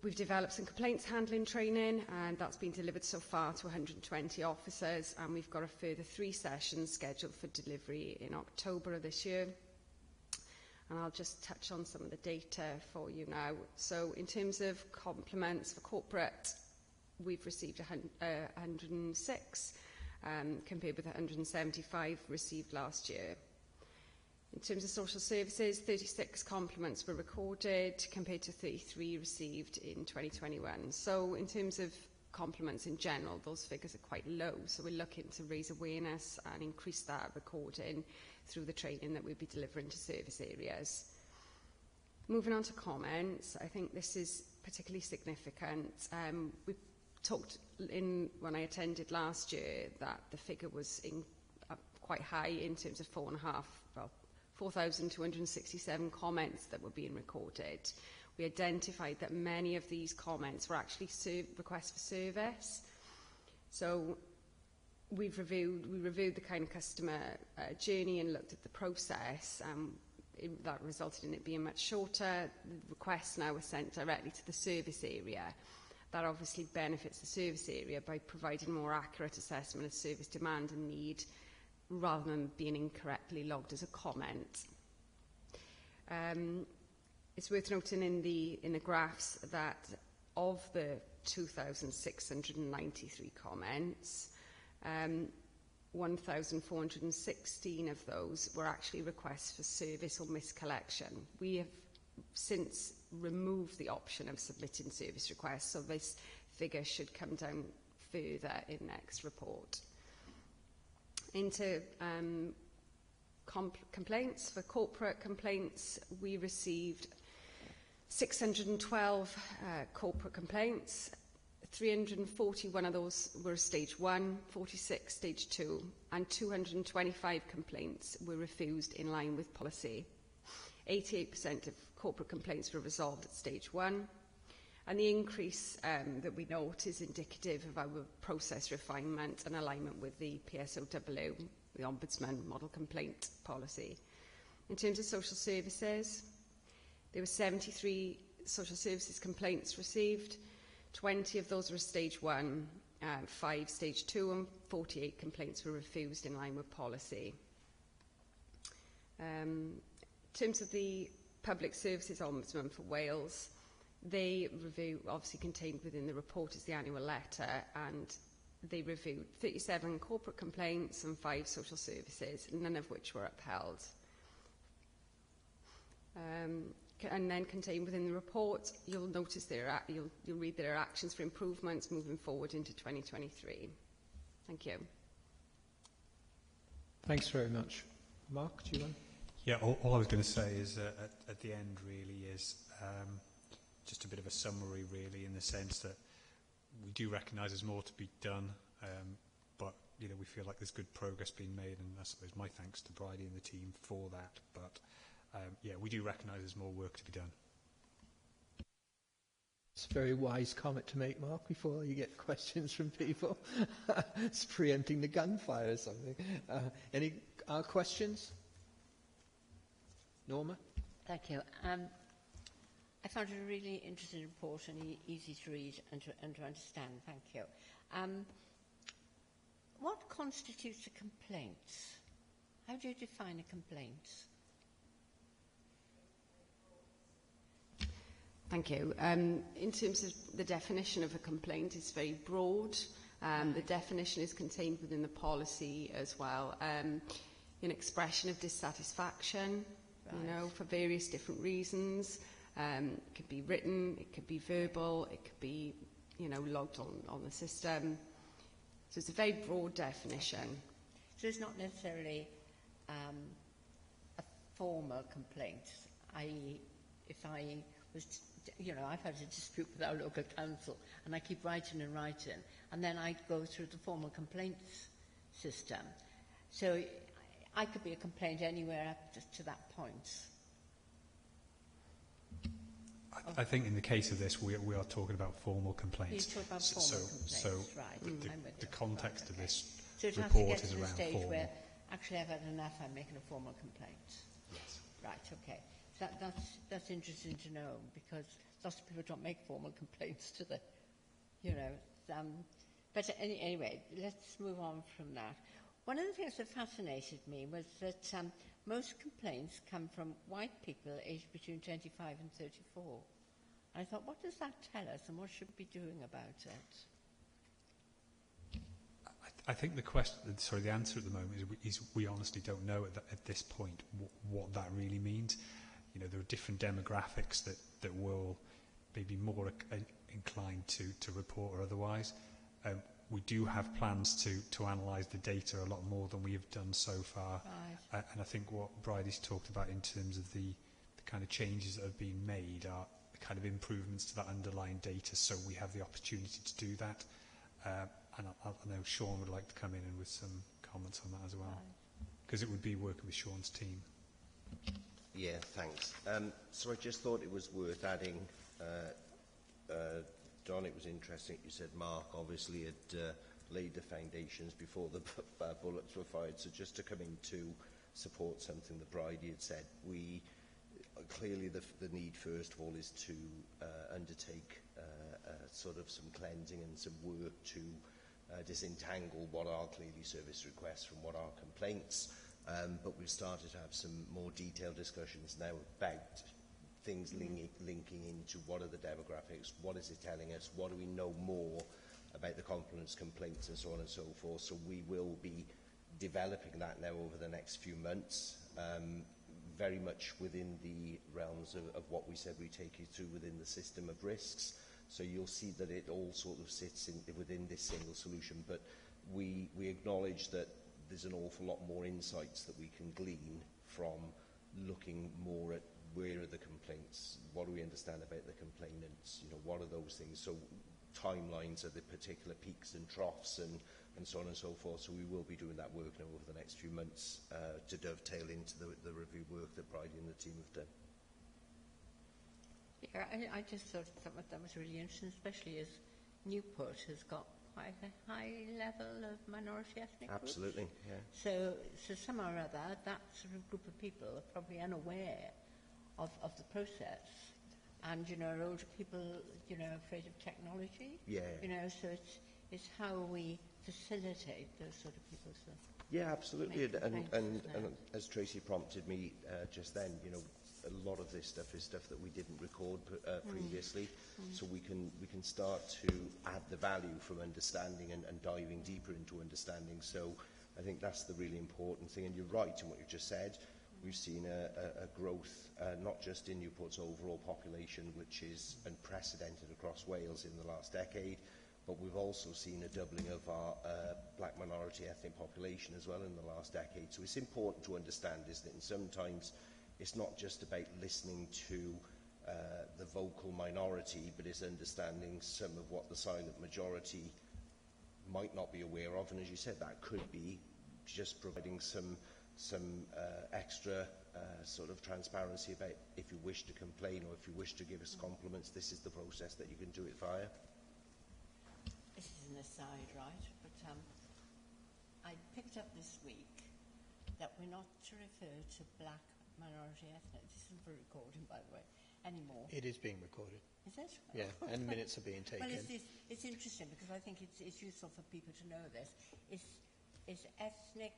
We've developed some complaints handling training, and that's been delivered so far to 120 officers, and we've got a further 3 sessions scheduled for delivery in October of this year. And I'll just touch on some of the data for you now. So in terms of compliments for corporate, we've received 106, compared with 175 received last year. In terms of social services, 36 compliments were recorded compared to 33 received in 2021. So in terms of compliments in general, those figures are quite low. So we're looking to raise awareness and increase that recording through the training that we'll be delivering to service areas. Moving on to comments, I think this is particularly significant. We talked when I attended last year that the figure was quite high in terms of 4,267 comments that were being recorded. We identified that many of these comments were actually requests for service. So we reviewed the kind of customer journey and looked at the process. That resulted in it being much shorter. The requests now are sent directly to the service area. That obviously benefits the service area by providing more accurate assessment of service demand and need, rather than being incorrectly logged as a comment. It's worth noting in the graphs that of the 2,693 comments, 1,416 of those were actually requests for service or miscollection. We have since removed the option of submitting service requests, so this figure should come down further in next report. Into complaints. For corporate complaints, we received 612 corporate complaints. 341 of those were stage 1, 46 stage 2, and 225 complaints were refused in line with policy. 88% of corporate complaints were resolved at stage 1, and the increase that we note is indicative of our process refinement and alignment with the PSOW, the Ombudsman Model Complaint Policy. In terms of social services, there were 73 social services complaints received. 20 of those were stage 1, 5 stage 2, and 48 complaints were refused in line with policy. In terms of the Public Services Ombudsman for Wales, they review, obviously contained within the report is the annual letter, and they reviewed 37 corporate complaints and 5 social services, none of which were upheld. And then contained within the report, you'll notice you'll read there are actions for improvements moving forward into 2023. Thank you. Thanks very much. Mark, do you want? Yeah, all I was going to say is at the end really is just a bit of a summary really, in the sense that we do recognise there's more to be done, but you know, we feel like there's good progress being made, and I suppose my thanks to Bridie and the team for that. But yeah, we do recognise there's more work to be done. It's a very wise comment to make, Mark, before you get questions from people. It's preempting the gunfire or something. Any questions? Norma? Thank you. I found it a really interesting report and easy to read and to understand. Thank you. What constitutes a complaint? How do you define a complaint? Thank you. In terms of the definition of a complaint, it's very broad. The definition is contained within the policy as well. An expression of dissatisfaction, right, you know, for various different reasons. It could be written, it could be verbal, it could be, you know, logged on the system. So it's a very broad definition. So it's not necessarily a formal complaint, i.e. if I was, you know, I've had a dispute with our local council and I keep writing and writing, and then I go through the formal complaints system. So I could be a complaint anywhere up to that point. I think in the case of this, we are talking about formal complaints. You talk about formal complaints, right. The context of this so it report has to get is to the around stage formal. where actually I've had enough, I'm making a formal complaint. Yes. Right, okay. that's interesting to know, because lots of people don't make formal complaints to the, you know. But anyway, let's move on from that. One of the things that fascinated me was that most complaints come from white people aged between 25 and 34. And I thought, what does that tell us, and what should we be doing about it? I think the answer at the moment is we honestly don't know at this point what that really means. You know, there are different demographics that will maybe more inclined to report or otherwise. We do have plans to analyse the data a lot more than we have done so far. Right. And I think what Bridie's talked about in terms of the kind of changes that have been made are the kind of improvements to that underlying data, so we have the opportunity to do that. And I know Sean would like to come in and with some comments on that as well, because it would be working with Sean's team. Yeah, thanks. So I just thought it was worth adding, Don, it was interesting you said Mark obviously had laid the foundations before the bullets were fired. So just to come in to support something that Bridie had said, we clearly the need first of all is to undertake sort of some cleansing and some work to disentangle what are clearly service requests from what are complaints. But we've started to have some more detailed discussions now about things linking into what are the demographics, what is it telling us, what do we know more about the compliments, complaints and so on and so forth. So we will be developing that now over the next few months, very much within the realms of what we said we take you through within the system of risks. So you'll see that it all sort of sits within this single solution, but we acknowledge that there's an awful lot more insights that we can glean from looking more at where are the complaints, what do we understand about the complainants, you know, what are those things. So timelines of the particular peaks and troughs and so on and so forth. So we will be doing that work now over the next few months to dovetail into the review work that Bridie and the team have done. Yeah, I just thought that was really interesting, especially as Newport has got quite a high level of minority ethnic groups. Absolutely, yeah. So somehow or other, that sort of group of people are probably unaware of the process. And, you know, are older people, you know, afraid of technology? Yeah. You know, so it's how we facilitate those sort of people. So yeah, absolutely. And as Tracy prompted me just then, you know, a lot of this stuff is stuff that we didn't record previously, so we can start to add the value from understanding and diving deeper into understanding. So I think that's the really important thing. And you're right in what you just said. We've seen a growth, not just in Newport's overall population, which is unprecedented across Wales in the last decade, but we've also seen a doubling of our black minority ethnic population as well in the last decade. So it's important to understand, isn't it? And sometimes it's not just about listening to the vocal minority, but it's understanding some of what the silent majority might not be aware of. And as you said, that could be just providing some extra sort of transparency about if you wish to complain or if you wish to give us compliments, this is the process that you can do it via. This is an aside, right? But I picked up this week that we're not to refer to black minority ethnic. This isn't for recording, by the way, anymore. It is being recorded. Is it? Yeah, and minutes are being taken. Well, it's interesting because I think it's useful for people to know this. Is ethnic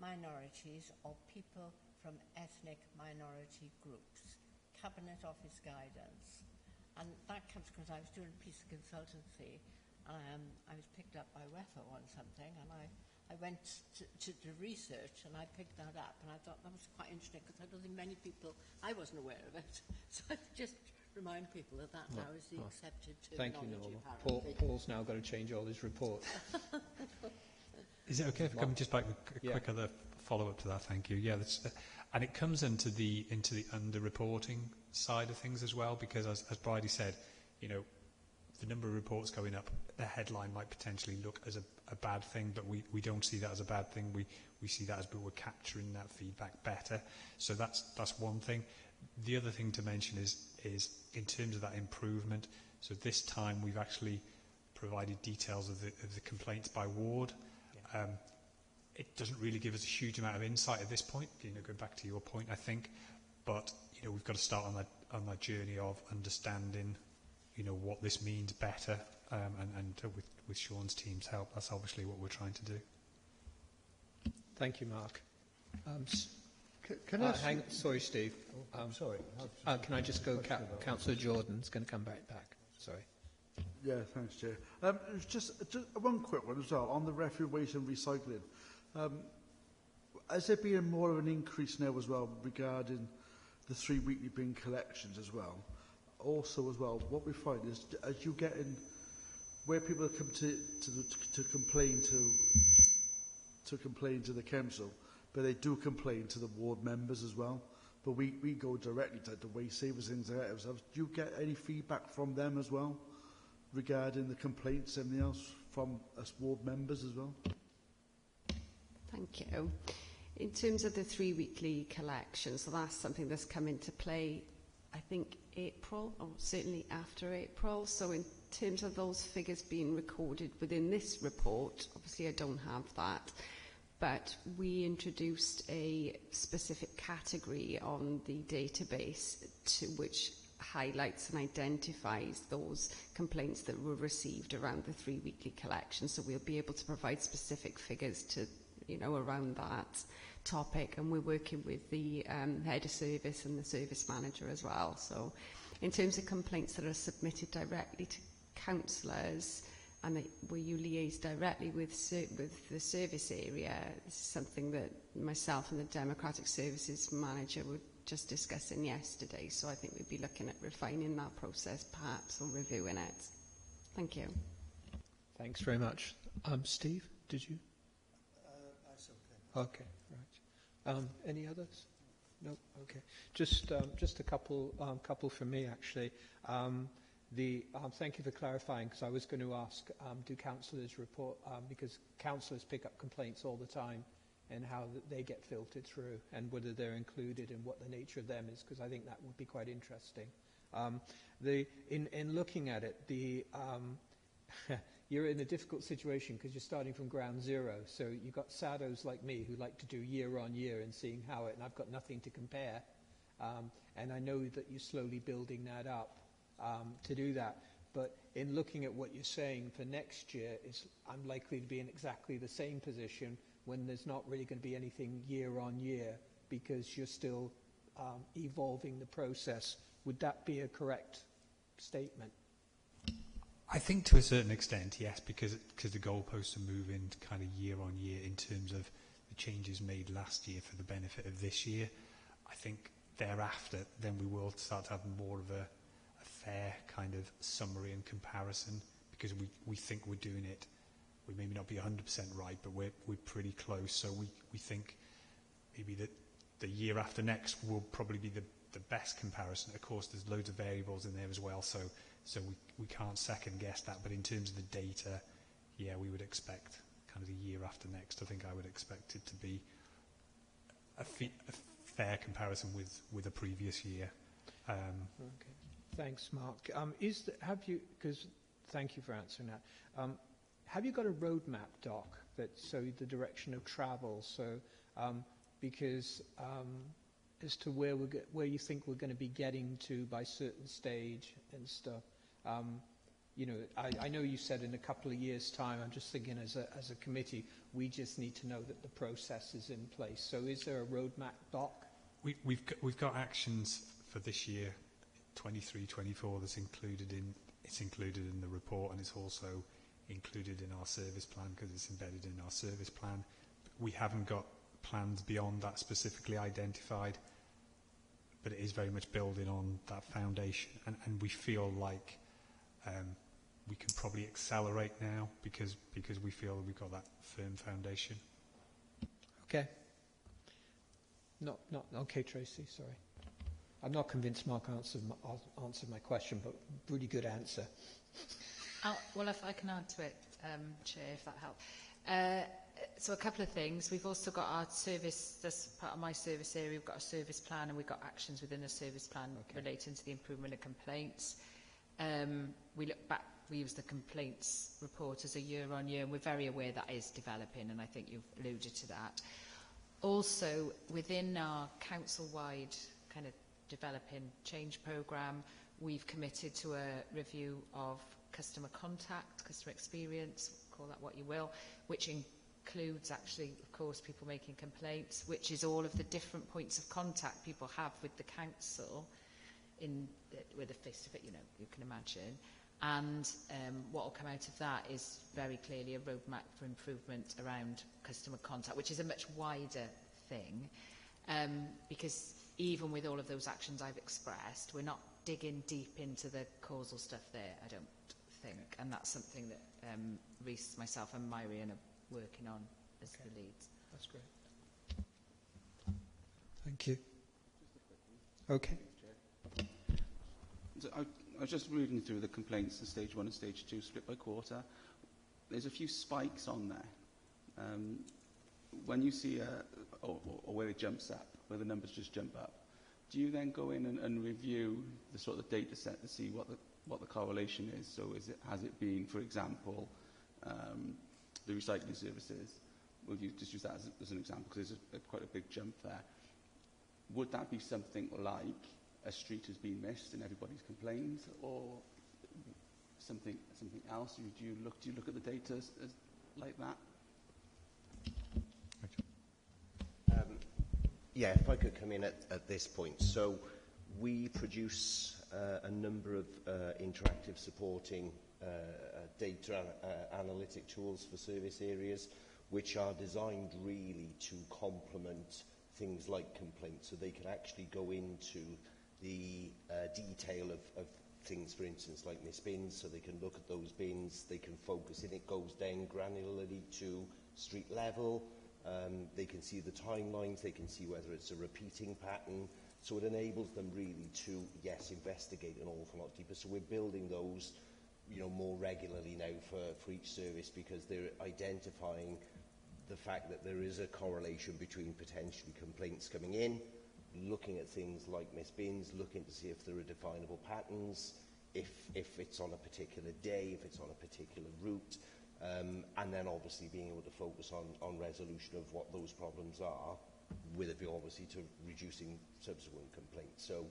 minorities or people from ethnic minority groups. Cabinet Office guidance. And that comes because I was doing a piece of consultancy. I was picked up by WEFA on something, and I went to research and I picked that up, and I thought that was quite interesting because I don't think many people, I wasn't aware of it. So I just remind people that now is the accepted terminology. Thank you, Norma. Paul's now got to change all his reports. Is it okay if I come just back with a quick other follow-up to that? Thank you. Yeah, and it comes into the under-reporting side of things as well, because as Bridie said, you know, the number of reports going up, the headline might potentially look as a bad thing, but we don't see that as a bad thing. We see that as we're capturing that feedback better. So that's one thing. The other thing to mention is in terms of that improvement. So this time we've actually provided details of the complaints by ward. It doesn't really give us a huge amount of insight at this point, you know, going back to your point, I think. but we've got to start on that journey of understanding what this means better, and with Sean's team's help, that's obviously what we're trying to do. Thank you, Mark. Can I sorry, Steve. Sorry. Can I just go? Councillor Jordan's going to come right back. Sorry. Yeah, thanks, Chair. Just one quick one as well on the refuse waste and recycling. Has there been more of an increase now as well regarding the 3 weekly bin collections as well? Also, as well, what we find is as you get in, where people come to complain to the council, but they do complain to the ward members as well. But we go directly to the waste savers things like that ourselves. Do you get any feedback from them as well regarding the complaints, anything else from us ward members as well? Thank you. In terms of the 3 weekly collections, so that's something that's come into play, I think, April, or certainly after April. So in terms of those figures being recorded within this report, obviously I don't have that, but we introduced a specific category on the database which highlights and identifies those complaints that were received around the 3 weekly collection. So we'll be able to provide specific figures to, around that topic, and we're working with the head of service and the service manager as well. So in terms of complaints that are submitted directly to councillors and where you liaise directly with the service area, this is something that myself and the Democratic Services Manager were just discussing yesterday. So I think we'd be looking at refining that process perhaps, or reviewing it. Thank you. Thanks very much. Steve, did you? That's okay. Okay, right. Any others? No. Okay. Just a couple from me actually. Thank you for clarifying, because I was going to ask, do councillors report, because councillors pick up complaints all the time, and how they get filtered through, and whether they're included and what the nature of them is, because I think that would be quite interesting. In looking at it, you're in a difficult situation because you're starting from ground zero. So you've got saddos like me who like to do year on year and seeing how it, and I've got nothing to compare. And I know that you're slowly building that up to do that. But in looking at what you're saying for next year, I'm likely to be in exactly the same position when there's not really going to be anything year on year because you're still evolving the process. Would that be a correct statement? I think to a certain extent, yes, because the goalposts are moving kind of year on year in terms of the changes made last year for the benefit of this year. I think thereafter, then we will start to have more of a fair kind of summary and comparison, because we think we're doing it. We maybe not be 100% right, but we're pretty close. So we think maybe that the year after next will probably be the best comparison. Of course, there's loads of variables in there as well, so we can't second guess that. But in terms of the data, yeah, we would expect kind of the year after next. I think I would expect it to be a fair comparison with a previous year. Okay. Thanks, Mark. Because thank you for answering that. Have you got a roadmap, Doc, that shows the direction of travel? So, because as to where you think we're going to be getting to by certain stage and stuff. I know you said in a couple of years' time. I'm just thinking as a committee, we just need to know that the process is in place. So, is there a roadmap, Doc? We've got actions for this year, 23-24. That's included in the report, and it's also included in our service plan because it's embedded in our service plan. We haven't got plans beyond that specifically identified, but it is very much building on that foundation, and we feel like we can probably accelerate now because we feel we've got that firm foundation. Okay. Not okay, Tracy. Sorry, I'm not convinced Mark answered my question, but really good answer. Well, if I can add to it, Chair, if that helps. So a couple of things. We've also got our service, that's part of my service area, we've got a service plan and we've got actions within a service plan relating to the improvement of complaints. We look back, we use the complaints report as a year on year, and we're very aware that is developing, and I think you've alluded to that. Also, within our council-wide kind of developing change programme. We've committed to a review of customer contact, customer experience, call that what you will, which includes actually, of course, people making complaints, which is all of the different points of contact people have with the council, with a face-to-face, you can imagine. And what will come out of that is very clearly a roadmap for improvement around customer contact, which is a much wider thing, because even with all of those actions I've expressed, we're not digging deep into the causal stuff there, I don't think, and that's something that Rhys, myself and Myrian are working on as the leads. That's great. Thank you. Okay. So I was just reading through the complaints in stage 1 and stage 2 split by quarter. There's a few spikes on there. When you see or where it jumps up, where the numbers just jump up, do you then go in and review the sort of data set to see what the correlation is? So has it been, for example, the recycling services? We'll just use that as an example because there's quite a big jump there. Would that be something like a street has been missed and everybody's complained, or something else? Do you look at the data as like that? Yeah, if I could come in at this point. So we produce a number of interactive supporting data analytic tools for service areas, which are designed really to complement things like complaints, so they can actually go into the detail of things, for instance, like missed bins, so they can look at those bins, they can focus in, it goes down granularly to street level, they can see the timelines, they can see whether it's a repeating pattern, so it enables them really to, yes, investigate an awful lot deeper. So we're building those, more regularly now for each service, because they're identifying the fact that there is a correlation between potentially complaints coming in, looking at things like missed bins, looking to see if there are definable patterns, if it's on a particular day, if it's on a particular route, and then obviously being able to focus on resolution of what those problems are, with a view obviously to reducing subsequent complaints. So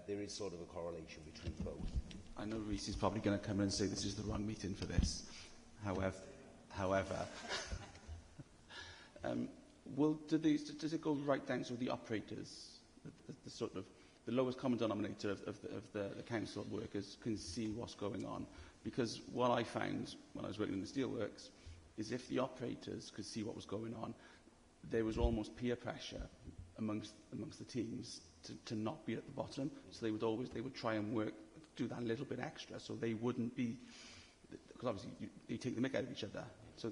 there is sort of a correlation between both. I know Rhys is probably going to come in and say this is the wrong meeting for this. However, does it go right down to the operators, the sort of the lowest common denominator of the council workers can see what's going on? Because what I found when I was working in the steelworks is if the operators could see what was going on, there was almost peer pressure amongst the teams to not be at the bottom. So they would try and do that little bit extra, so they wouldn't be, because obviously you take the mick out of each other. So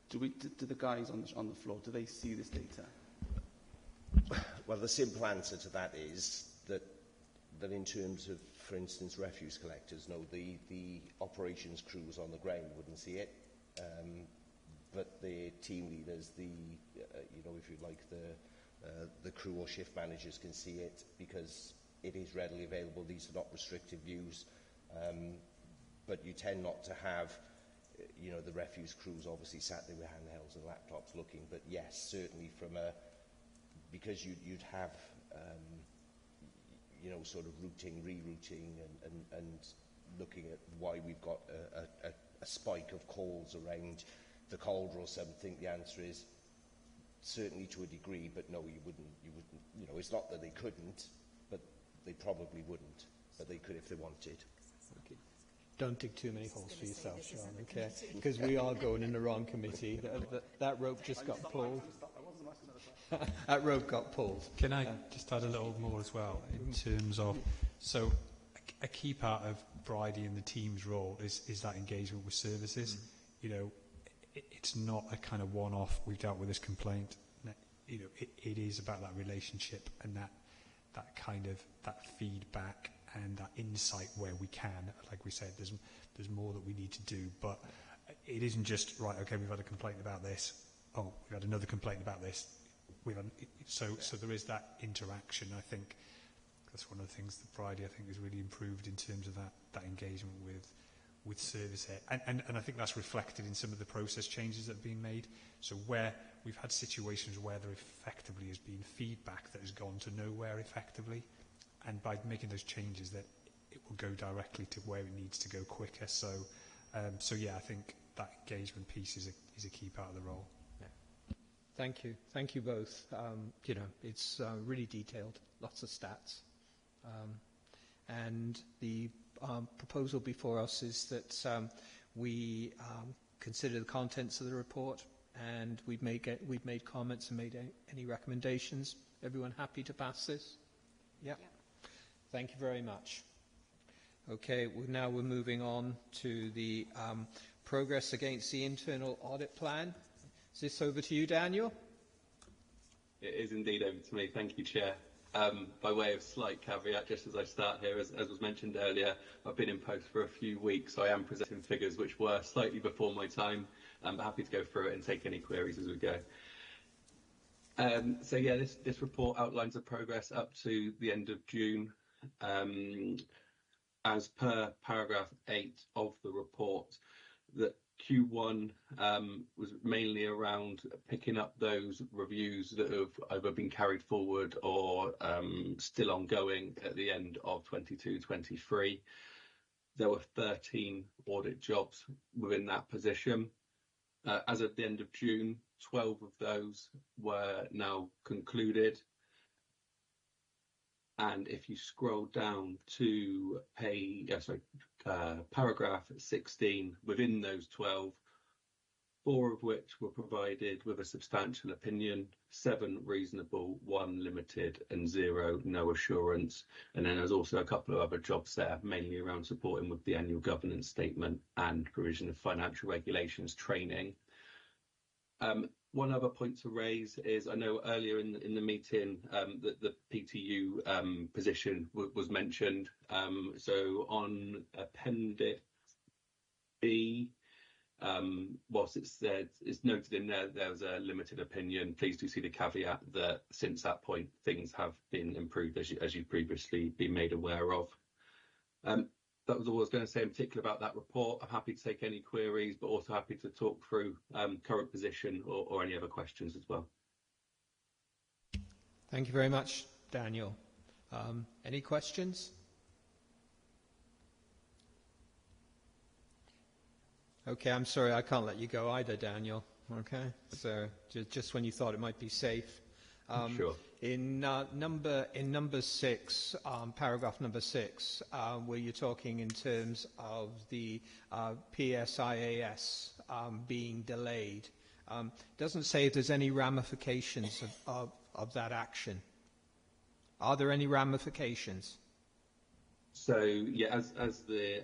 do the guys on the floor, do they see this data? Well, the simple answer to that is that in terms of, for instance, refuse collectors, no, the operations crews on the ground wouldn't see it, but the team leaders, if you like, the crew or shift managers can see it because it is readily available. These are not restrictive views, but you tend not to have, the refuse crews obviously sat there with handhelds and laptops looking. But yes, certainly because you'd have, sort of routing, rerouting, and looking at why we've got a spike of calls around the Calder or something. The answer is certainly to a degree, but no, you wouldn't. It's not that they couldn't, but they probably wouldn't. But they could if they wanted. Okay. Don't dig too many holes for yourself, Sean, okay? Because we are going in the wrong committee. That rope just got pulled. That rope got pulled. Can I just add a little more as well in terms of, so a key part of Bridie and the team's role is that engagement with services. It's not a kind of one-off, we've dealt with this complaint. It is about that relationship and that kind of that feedback and that insight where we can. Like we said, there's more that we need to do, but it isn't just right. Okay, we've had a complaint about this. Oh, we've had another complaint about this. So there is that interaction. I think that's one of the things that Bridie has really improved in terms of that engagement with service. And I think that's reflected in some of the process changes that have been made. So where we've had situations where there effectively has been feedback that has gone to nowhere effectively, and by making those changes, that it will go directly to where it needs to go quicker. So, yeah, I think that engagement piece is a key part of the role. Thank you. Thank you both. You know, it's really detailed, lots of stats. And the proposal before us is that we consider the contents of the report, and we've made comments and made any recommendations. Everyone happy to pass this? Yeah. Thank you very much. Okay, now we're moving on to the progress against the internal audit plan. Is this over to you, Daniel? It is indeed over to me. Thank you, Chair. By way of slight caveat, just as I start here, as was mentioned earlier, I've been in post for a few weeks, so I am presenting figures which were slightly before my time. I'm happy to go through it and take any queries as we go. So yeah, this report outlines the progress up to the end of June. As per paragraph 8 of the report, that Q1 was mainly around picking up those reviews that have either been carried forward or still ongoing at the end of 22-23. There were 13 audit jobs within that position. As of the end of June, 12 of those were now concluded. And if you scroll down to paragraph 16, within those 12, 4 of which were provided with a substantial opinion, 7 reasonable, 1 limited, and 0 no assurance. And then there's also a couple of other jobs there, mainly around supporting with the annual governance statement and provision of financial regulations training. One other point to raise is, I know earlier in the meeting that the PTU position was mentioned. So on Appendix B, whilst it's noted in there, there's a limited opinion. Please do see the caveat that since that point, things have been improved, as you've previously been made aware of. That was all I was going to say in particular about that report. I'm happy to take any queries, but also happy to talk through current position or any other questions as well. Thank you very much, Daniel. Any questions? Okay, I'm sorry, I can't let you go either, Daniel. Okay, so just when you thought it might be safe. Sure. In number 6, paragraph number 6, where you're talking in terms of the PSIAS being delayed, doesn't say if there's any ramifications of that action. Are there any ramifications? So yeah, as the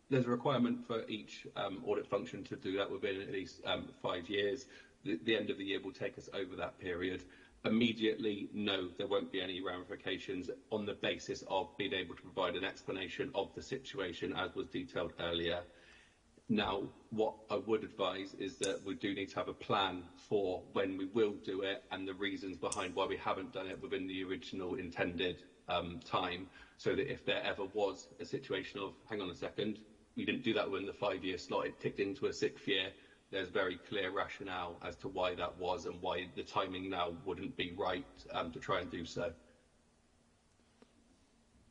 there's a requirement for each audit function to do that within at least 5 years. The end of the year will take us over that period. Immediately, no, there won't be any ramifications on the basis of being able to provide an explanation of the situation as was detailed earlier. Now, what I would advise is that we do need to have a plan for when we will do it and the reasons behind why we haven't done it within the original intended time, so that if there ever was a situation of, hang on a second, we didn't do that within the 5-year slot, it ticked into a 6th year, there's very clear rationale as to why that was and why the timing now wouldn't be right to try and do so.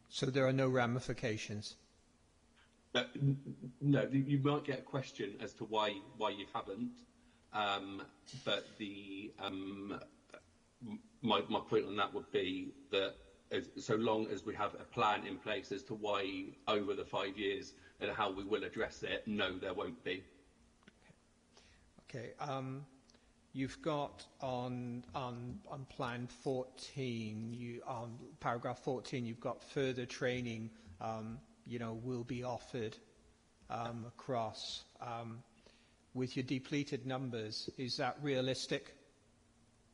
So there are no ramifications? No, you might get a question as to why you haven't, but my point on that would be that so long as we have a plan in place as to why over the 5 years and how we will address it, no, there won't be. Okay. You've got on plan 14, paragraph 14, you've got further training, will be offered across. With your depleted numbers, is that realistic?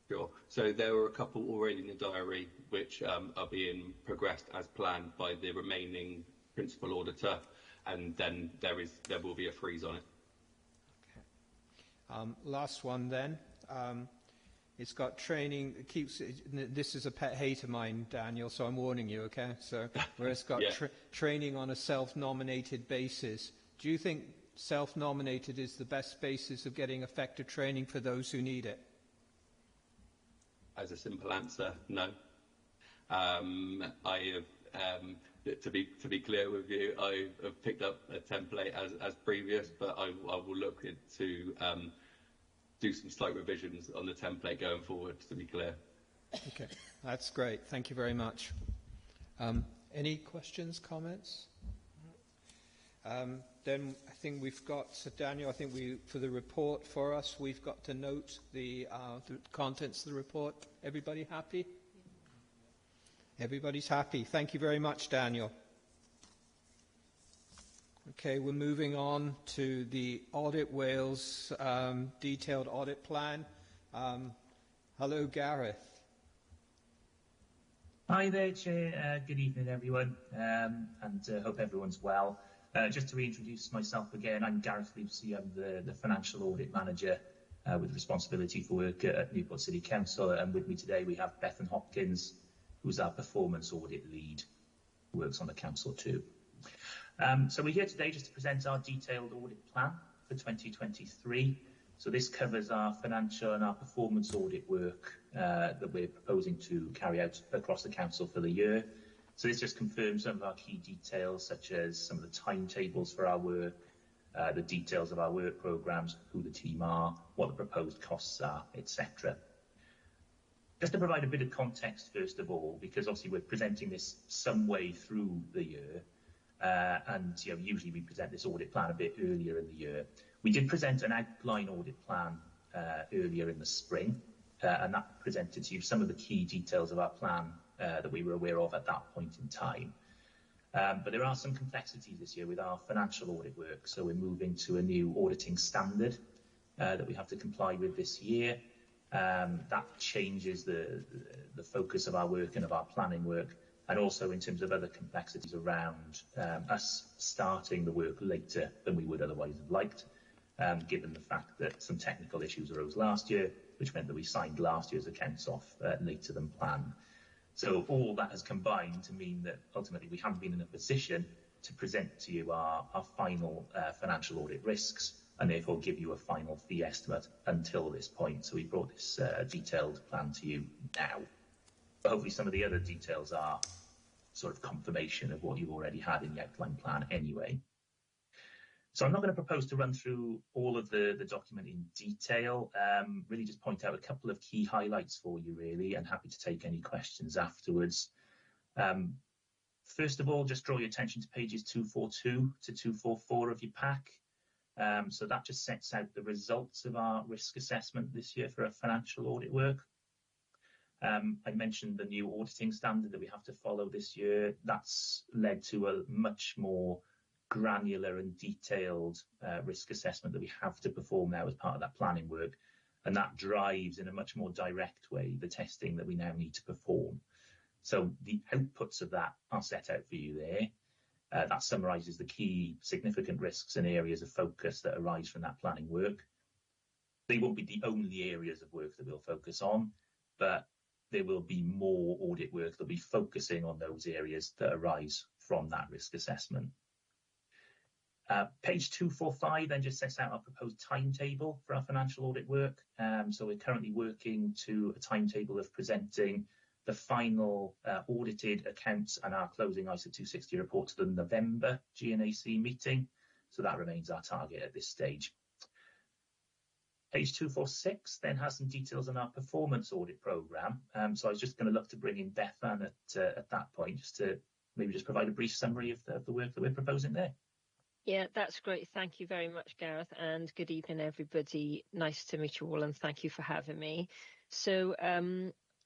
Sure. So there are a couple already in the diary which are being progressed as planned by the remaining principal auditor, and then there will be a freeze on it. Last one then. It's got training. This is a pet hate of mine, Daniel, so I'm warning you, okay? So where it's got training on a self-nominated basis. Do you think self-nominated is the best basis of getting effective training for those who need it? As a simple answer, no. I have, to be clear with you, I have picked up a template as previous, but I will look to do some slight revisions on the template going forward, to be clear. Okay, that's great. Thank you very much. Any questions, comments? Then I think we've got, so Daniel, I think for the report for us, we've got to note the contents of the report. Everybody happy? Everybody's happy. Thank you very much, Daniel. Okay, we're moving on to the Audit Wales detailed audit plan. Hello, Gareth. Hi there, Chair. Good evening, everyone, and hope everyone's well. Just to reintroduce myself again, I'm Gareth Leapsey. I'm the Financial Audit Manager with responsibility for work at Newport City Council. And with me today we have Bethan Hopkins, who's our Performance Audit Lead, who works on the Council too. So we're here today just to present our detailed audit plan for 2023. So this covers our financial and our performance audit work that we're proposing to carry out across the Council for the year. So this just confirms some of our key details, such as some of the timetables for our work, the details of our work programmes, who the team are, what the proposed costs are, etc. Just to provide a bit of context, first of all, because obviously we're presenting this some way through the year, and usually we present this audit plan a bit earlier in the year. We did present an outline audit plan earlier in the spring, and that presented to you some of the key details of our plan that we were aware of at that point in time. But there are some complexities this year with our financial audit work, so we're moving to a new auditing standard that we have to comply with this year. That changes the focus of our work and of our planning work, and also in terms of other complexities around us starting the work later than we would otherwise have liked, given the fact that some technical issues arose last year, which meant that we signed last year's accounts off later than planned. So all that has combined to mean that ultimately we haven't been in a position to present to you our final financial audit risks, and therefore give you a final fee estimate until this point. So we brought this detailed plan to you now. But hopefully some of the other details are sort of confirmation of what you've already had in the outline plan anyway. So I'm not going to propose to run through all of the document in detail, really just point out a couple of key highlights for you really, and happy to take any questions afterwards. First of all, just draw your attention to pages 242 to 244 of your pack. So that just sets out the results of our risk assessment this year for our financial audit work. I mentioned the new auditing standard that we have to follow this year. That's led to a much more granular and detailed risk assessment that we have to perform now as part of that planning work, and that drives in a much more direct way the testing that we now need to perform. So the outputs of that are set out for you there. That summarises the key significant risks and areas of focus that arise from that planning work. They won't be the only areas of work that we'll focus on, but there will be more audit work that'll be focusing on those areas that arise from that risk assessment. Page 245 then just sets out our proposed timetable for our financial audit work. So we're currently working to a timetable of presenting the final audited accounts and our closing ISA 260 report to the November GNAC meeting. So that remains our target at this stage. Page 246 then has some details on our performance audit programme. So I was just going to look to bring in Bethan at that point, just to maybe just provide a brief summary of the work that we're proposing there. Yeah, that's great. Thank you very much, Gareth, and good evening, everybody. Nice to meet you all, and thank you for having me. So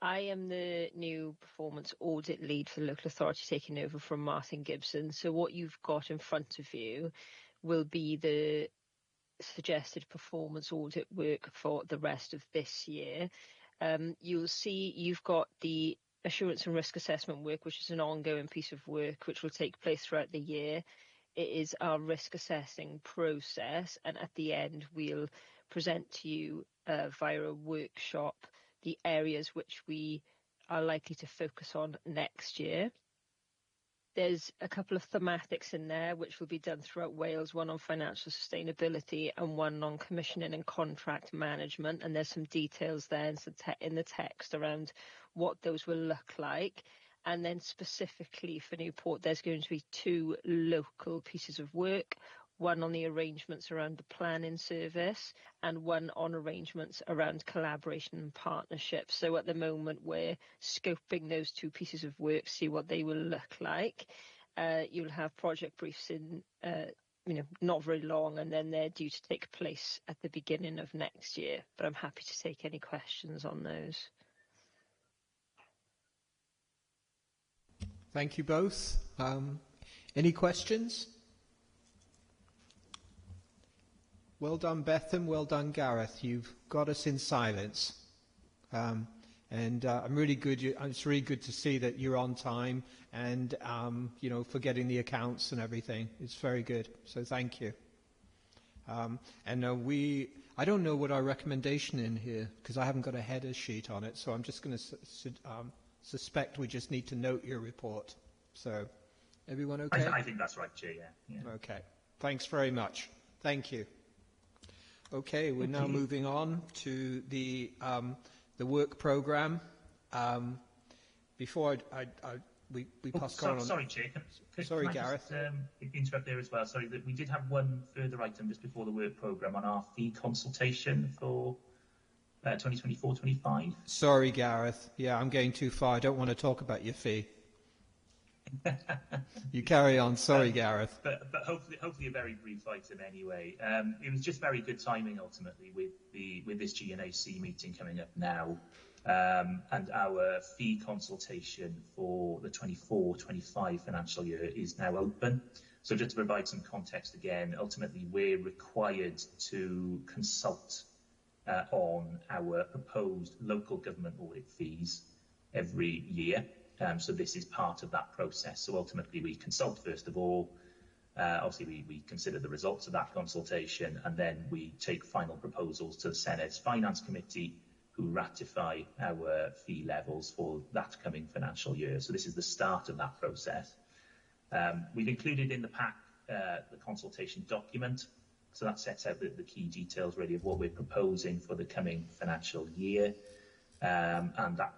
I am the new performance audit lead for the local authority, taking over from Martin Gibson. So what you've got in front of you will be the suggested performance audit work for the rest of this year. You'll see you've got the assurance and risk assessment work, which is an ongoing piece of work which will take place throughout the year. It is our risk assessing process, and at the end we'll present to you via a workshop the areas which we are likely to focus on next year. There's a couple of thematics in there which will be done throughout Wales, one on financial sustainability and one on commissioning and contract management. And there's some details there in the text around what those will look like. And then specifically for Newport, there's going to be 2 local pieces of work, one on the arrangements around the planning service and one on arrangements around collaboration and partnership. So at the moment, we're scoping those 2 pieces of work, see what they will look like. You'll have project briefs in, not very long, and then they're due to take place at the beginning of next year. But I'm happy to take any questions on those. Thank you both. Any questions? Well done, Bethan. Well done, Gareth. You've got us in silence. And I'm really good. It's really good to see that you're on time and, for getting the accounts and everything. It's very good. So thank you. I don't know what our recommendation in here, because I haven't got a header sheet on it. So I'm just going to suspect we just need to note your report. So everyone okay? I think that's right, Chair, yeah. Okay. Thanks very much. Thank you. Okay, we're now moving on to the work programme. Before we pass on. Sorry, Chair. Sorry, can Gareth. I just interrupt there as well? Sorry, that we did have one further item just before the work programme on our fee consultation for 2024-25. Sorry, Gareth. Yeah, I'm going too far. I don't want to talk about your fee. You carry on. Sorry, Gareth. But hopefully a very brief item anyway. It was just very good timing ultimately with this GNAC meeting coming up now, and our fee consultation for the 24-25 financial year is now open. So just to provide some context again, ultimately we're required to consult on our proposed local government audit fees every year. So this is part of that process. So ultimately we consult first of all, obviously we consider the results of that consultation, and then we take final proposals to the Senate's Finance Committee, who ratify our fee levels for that coming financial year. So this is the start of that process. We've included in the pack the consultation document. So that sets out the key details really of what we're proposing for the coming financial year. And that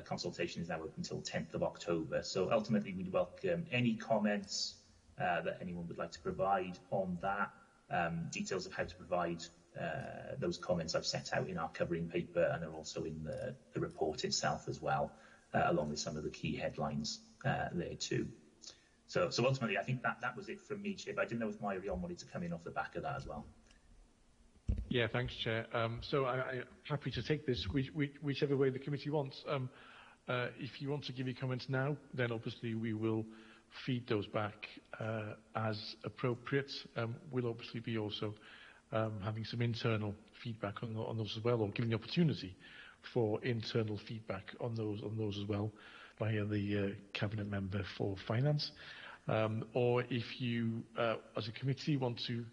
consultation is now open until 10th of October. So ultimately we'd welcome any comments that anyone would like to provide on that. Details of how to provide those comments I've set out in our covering paper, and are also in the report itself as well, along with some of the key headlines there too. So ultimately I think that was it from me, Chair. But I didn't know if Myrion wanted to come in off the back of that as well. Yeah, thanks, Chair. So I'm happy to take this whichever way the committee wants. If you want to give your comments now, then obviously we will feed those back as appropriate. We'll obviously be also having some internal feedback on those as well, or giving the opportunity for internal feedback on those as well via the Cabinet Member for Finance. Or if you, as a committee, want to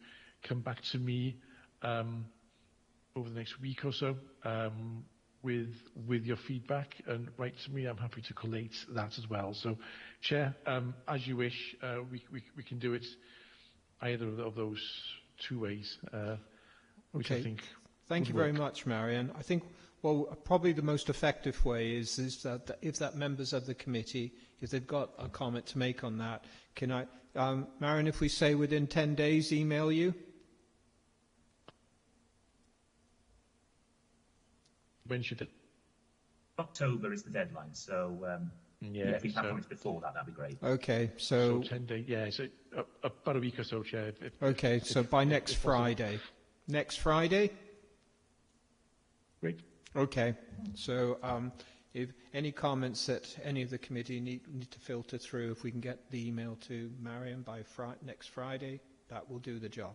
come back to me over the next week or so with your feedback and write to me, I'm happy to collate that as well. So, Chair, as you wish, we can do it either of those 2 ways, which I think. Thank you very much, Marion. I think, probably the most effective way is that if that members of the committee, if they've got a comment to make on that, can I, Marion, if we say within 10 days, email you? When should it? October is the deadline, so if we have comments before that, that'd be great. Okay, so 10 days, yeah, so about a week or so, Chair. So by next Friday. Next Friday? Great. Okay, so if any comments that any of the committee need to filter through, if we can get the email to Marion by next Friday, that will do the job.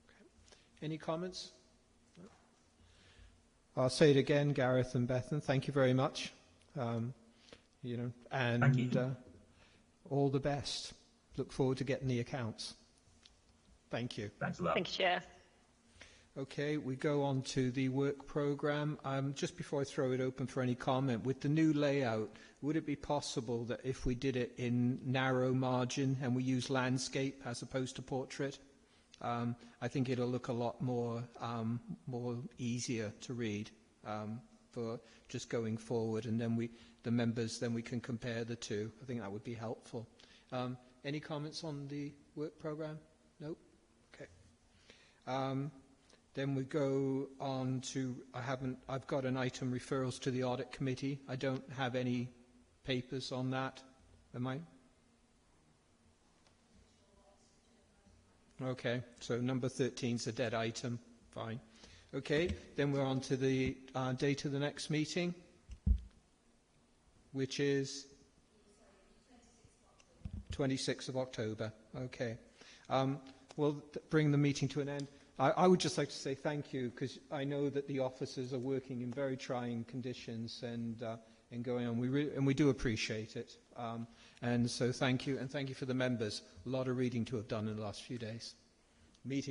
Okay. Any comments? I'll say it again, Gareth and Bethan, thank you very much. And all the best. Look forward to getting the accounts. Thank you. Thanks a lot. Thanks, Chair. Okay, we go on to the work programme. Just before I throw it open for any comment, with the new layout, would it be possible that if we did it in narrow margin and we use landscape as opposed to portrait, I think it'll look a lot more easier to read for just going forward, and then we can compare the two. I think that would be helpful. Any comments on the work programme? Nope. Okay. Then we go on to, I've got an item, referrals to the Audit Committee. I don't have any papers on that. Am I? Okay, so number 13 is a dead item. Fine. Okay, then we're on to the date of the next meeting, which is 26th of October. Okay. We'll bring the meeting to an end. I would just like to say thank you, because I know that the officers are working in very trying conditions and going on. We do appreciate it. And so thank you, and thank you for the members. A lot of reading to have done in the last few days. Meeting